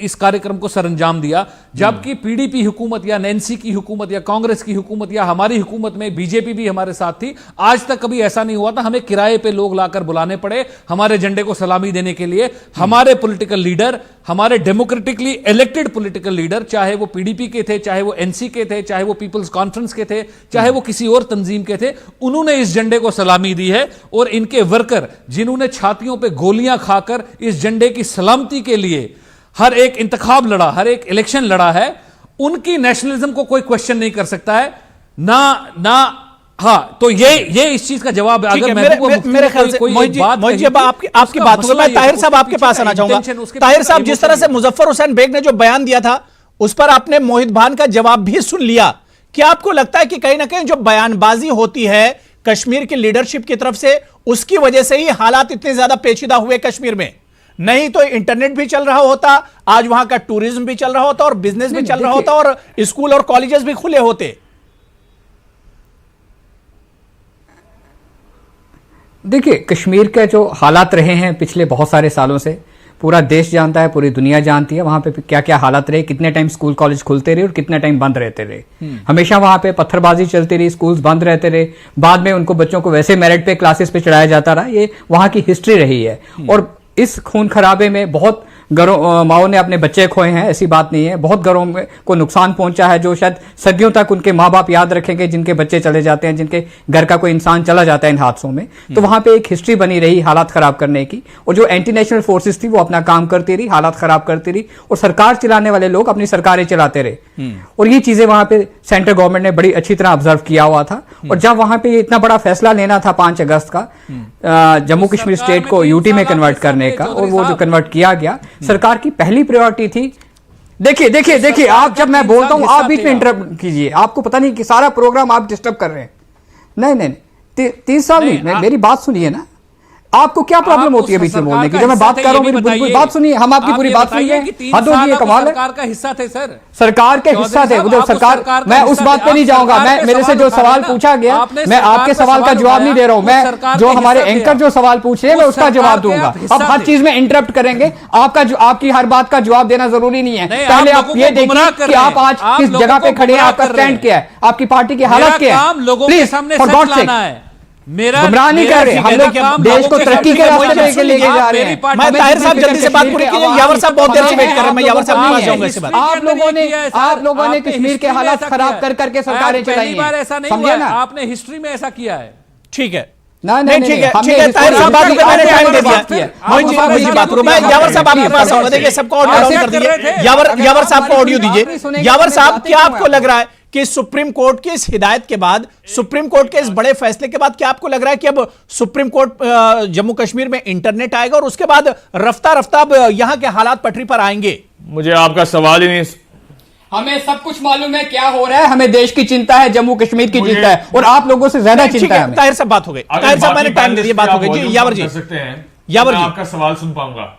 इस कार्यक्रम को सरंजाम दिया जबकि पीडीपी हुकूमत या एनसी की हुकूमत या कांग्रेस की हुकूमत या हमारी हुकूमत में बीजेपी भी हमारे साथ थी, आज तक कभी ऐसा नहीं हुआ था हमें किराए पे लोग लाकर बुलाने पड़े हमारे झंडे को सलामी देने के लिए। हमारे पॉलिटिकल लीडर, हमारे डेमोक्रेटिकली इलेक्टेड पॉलिटिकल लीडर, चाहे वो पीडीपी के थे, चाहे वो एनसी के थे, चाहे वो पीपल्स कॉन्फ्रेंस के थे, चाहे वो किसी और तंजीम के थे, उन्होंने इस झंडे को सलामी दी है। और इनके वर्कर जिन्होंने छातियों पे गोलियां खाकर इस झंडे की सलामती के लिए हर एक इंतखाब लड़ा, हर एक इलेक्शन लड़ा है, उनकी नेशनलिज्म को कोई क्वेश्चन नहीं कर सकता है ना। हाँ, तो ये इस चीज का जवाब है। अगर मेरे ख्याल से आपकी बात होगी। मैं ताहिर साहब आपके पास आना चाहूंगा। ताहिर साहब, जिस तरह से मुजफ्फर हुसैन बेग ने जो बयान दिया था उस पर आपने मोहित भान का जवाब भी सुन लिया। क्या आपको लगता है कि कहीं ना कहीं जो बयानबाजी होती है कश्मीर की लीडरशिप की तरफ से, उसकी वजह से ही हालात इतने ज्यादा पेचीदा हुए कश्मीर में? नहीं तो इंटरनेट भी चल रहा होता, आज वहां का टूरिज्म भी चल रहा होता और बिजनेस भी चल रहा होता और स्कूल और कॉलेजेस भी खुले होते। देखिए, कश्मीर के जो हालात रहे हैं पिछले बहुत सारे सालों से पूरा देश जानता है, पूरी दुनिया जानती है वहां पे क्या क्या हालात रहे, कितने टाइम स्कूल कॉलेज खुलते रहे और कितने टाइम बंद रहते रहे। हमेशा वहां पे पत्थरबाजी चलती रही, स्कूल्स बंद रहते रहे, बाद में उनको बच्चों को वैसे मेरिट पे क्लासेस पे चढ़ाया जाता रहा। ये वहां की हिस्ट्री रही है। और इस खून खराबे में बहुत घरों माओ ने अपने बच्चे खोए हैं, ऐसी बात नहीं है। बहुत घरों में को नुकसान पहुंचा है जो शायद सदियों तक उनके माँ बाप याद रखेंगे, जिनके बच्चे चले जाते हैं, जिनके घर का कोई इंसान चला जाता है इन हादसों में। तो वहां पे एक हिस्ट्री बनी रही हालात खराब करने की, और जो एंटी नेशनल फोर्सेस थी वो अपना काम करती रही, हालात खराब करती रही, और सरकार चलाने वाले लोग अपनी सरकारें चलाते रहे। और ये चीजें वहां पे सेंट्रल गवर्नमेंट ने बड़ी अच्छी तरह ऑब्जर्व किया हुआ था। और जब वहां पे इतना बड़ा फैसला लेना था 5 अगस्त का जम्मू कश्मीर स्टेट को यूटी में कन्वर्ट करने का, और वो जो कन्वर्ट किया गया, सरकार की पहली प्रायोरिटी थी। देखिए आप, जब मैं बोलता हूं आप बीच में इंटरप्ट कीजिए। आपको पता नहीं कि सारा प्रोग्राम आप डिस्टर्ब कर रहे हैं। नहीं 3 साल नहीं, मेरी बात सुनिए ना। आपको क्या प्रॉब्लम होती है बीच में बोलने की? जब मैं बात कर रहा हूं मेरी पूरी बात सुनिए, हम आपकी पूरी बात सुनिए। हद होती है, कमाल है। सरकार का हिस्सा थे सर, सरकार के हिस्सा थे वो सरकार। मैं उस बात पे नहीं जाऊंगा। मैं मेरे से जो सवाल पूछा गया, मैं आपके सवाल का जवाब नहीं दे रहा हूं। मैं जो हमारे एंकर जो सवाल पूछ रहे हैं मैं उसका जवाब दूंगा। अब हर चीज में इंटरप्ट करेंगे, आपकी हर बात का जवाब देना जरूरी नहीं है। पहले आप ये देखिए कि आप आज किस जगह पे खड़े हैं, आपका स्टैंड क्या है, आपकी पार्टी की हालत क्या है। प्लीज फॉर गॉड सेक, गुमराह नहीं कर रहे। हम लोग देश को तरक्की के रास्ते पे लेके जा रहे हैं। मैं ताहिर साहब जल्दी से बात पूरी कीजिए। यावर साहब बहुत देर से वेट कर रहे हैं। मैं यावर साहब के पास जाऊंगा इसके बाद। आप लोगों ने कश्मीर के हालात खराब कर करके सरकारें चलाई हैं, समझे ना? आपने हिस्ट्री में ऐसा किया है। ठीक है, नहीं ठीक है ताहिर साहब बात करके मैंने टाइम दे दिया। मोहित जी बात करो। मैं यावर साहब आपके पास आऊंगा। देखिए सबको ऑडियो डाउन कर दीजिए। यावर साहब को ऑडियो दीजिए। यावर साहब, क्या आपको लग रहा है कि सुप्रीम कोर्ट की इस हिदायत के बाद, सुप्रीम कोर्ट के इस बड़े फैसले के बाद, क्या आपको लग रहा है कि अब सुप्रीम कोर्ट जम्मू कश्मीर में इंटरनेट आएगा और उसके बाद रफ्ता रफ्ता यहां के हालात पटरी पर आएंगे? मुझे आपका सवाल ही नहीं। हमें सब कुछ मालूम है क्या हो रहा है। हमें देश की चिंता है, जम्मू कश्मीर की चिंता है, और आप लोगों से ज्यादा चिंता है। ताहिर साहब बात हो गई। ताहिर साहब मैंने टाइम दे दिया, बात हो गई। जी यावर जी, यावर जी आपका सवाल सुन पाऊंगा।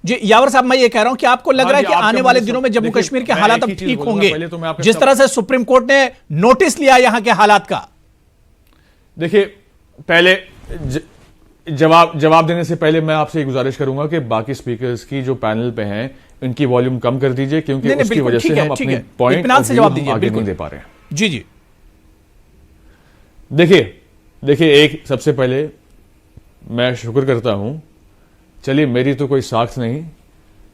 जी यावर साहब, मैं ये कह रहा हूं कि आपको लग रहा है कि आने वाले दिनों में जम्मू कश्मीर के हालात अब ठीक होंगे, जिस तरह से सुप्रीम कोर्ट ने नोटिस लिया यहां के हालात का? देखिए, पहले जवाब देने से पहले मैं आपसे गुजारिश करूंगा कि बाकी स्पीकर्स की जो पैनल पे हैं इनकी वॉल्यूम कम कर दीजिए, क्योंकि उसकी वजह से हम अपने पॉइंट से जवाब दीजिए, आगे नहीं दे पा रहे हैं। जी देखिए, एक सबसे पहले मैं शुक्र करता हूं, चलिए मेरी तो कोई साख्त नहीं,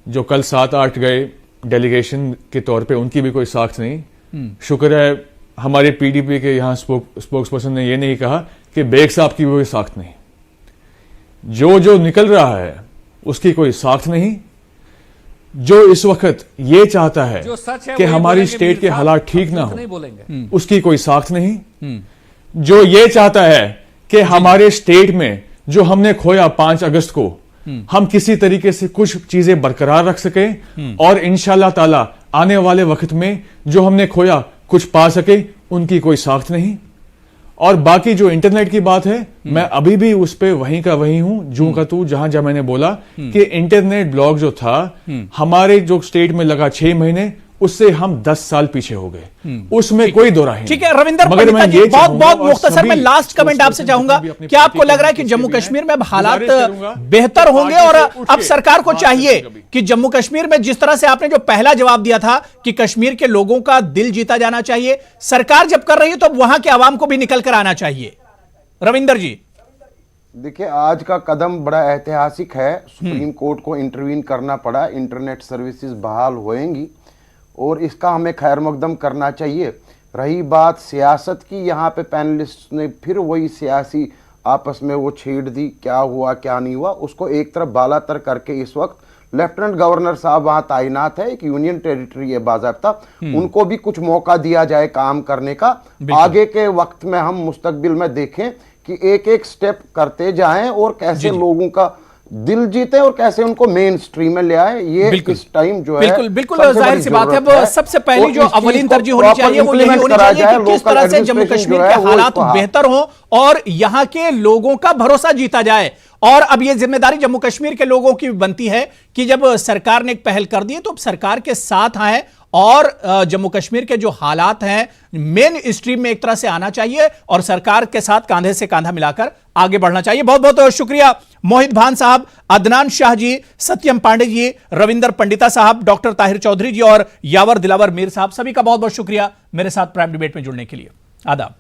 जो कल 7-8 गए डेलीगेशन के तौर पे उनकी भी कोई साख्त नहीं। शुक्र है हमारे पीडीपी के यहां स्पोक्स पर्सन ने यह नहीं कहा कि बेग साहब की कोई साख्त नहीं। जो निकल रहा है उसकी कोई साख्त नहीं। जो इस वक्त ये चाहता है कि हमारी स्टेट के हालात ठीक ना हो, उसकी कोई साख्त नहीं। जो ये चाहता है कि हमारे स्टेट में जो हमने खोया 5 अगस्त को, हम किसी तरीके से कुछ चीजें बरकरार रख सकें और इंशाल्लाह ताला आने वाले वक्त में जो हमने खोया कुछ पा सके, उनकी कोई साख्त नहीं। और बाकी जो इंटरनेट की बात है, मैं अभी भी उस पे वहीं का वहीं हूं, जूं का तू, जहां मैंने बोला कि इंटरनेट ब्लॉक जो था हमारे जो स्टेट में लगा 6 महीने, उससे हम 10 साल पीछे हो गए, उसमें कोई दो राय नहीं। ठीक है रविंदर मगर पंडिता मैं जी, ये बहुत चाहूंगा बहुत और मुख्तसर सभी में लास्ट कमेंट आपसे सोर्सेस चाहूंगा, को भी अपनी क्या आपको पार्टी लग रहा है के कि जम्मू पीछे भी कश्मीर हैं, में अब हालात गुजारिश करूंगा बेहतर होंगे आगे और से उठ अब के सरकार को बात चाहिए करें कभी। कि जम्मू कश्मीर में जिस तरह से आपने जो पहला जवाब दिया था कि कश्मीर के लोगों का दिल जीता जाना चाहिए, सरकार जब कर रही है तो अब वहां के आवाम को भी निकल कर आना चाहिए। रविंदर जी देखिए, आज का कदम बड़ा ऐतिहासिक है। सुप्रीम कोर्ट को इंटरवीन करना पड़ा, इंटरनेट सर्विसेज बहाल होएंगी और इसका हमें खैर मकदम करना चाहिए। रही बात सियासत की, यहाँ पे पैनलिस्ट ने फिर वही सियासी आपस में वो छेड़ दी, क्या हुआ क्या नहीं हुआ, उसको एक तरफ बालातर करके इस वक्त लेफ्टिनेंट गवर्नर साहब वहां तैनात है, एक यूनियन टेरिटरी है बाज़ाब्ता, उनको भी कुछ मौका दिया जाए काम करने का। आगे के वक्त में हम मुस्तकबिल में देखें कि एक एक स्टेप करते जाएं और कैसे लोगों का दिल जीते और कैसे उनको मेन स्ट्रीम में ले आए। ये इस टाइम जो है बिल्कुल बिल्कुल सबसे जाहिर बड़ी सी बात है। जरूरत अब सबसे पहली और जो इस चीज अवलीन को तरजीह होनी proper चाहिए वो यही implement होनी करा चाहिए जाए, कि किस local तरह से जम्मू administration कश्मीर जो है के वो हालात इसको बेहतर हों और यहां के लोगों का भरोसा जीता जाए। और अब ये जिम्मेदारी जम्मू कश्मीर के लोगों की बनती है कि जब सरकार ने एक पहल कर दी है तो अब सरकार के साथ आए और जम्मू कश्मीर के जो हालात हैं मेन स्ट्रीम में एक तरह से आना चाहिए और सरकार के साथ कांधे से कांधा मिलाकर आगे बढ़ना चाहिए। बहुत बहुत शुक्रिया मोहित भान साहब, अदनान शाह जी, सत्यम पांडे जी, रविंदर पंडिता साहब, डॉक्टर ताहिर चौधरी जी और यावर दिलावर मीर साहब, सभी का बहुत बहुत शुक्रिया मेरे साथ प्राइम डिबेट में जुड़ने के लिए। आदाब।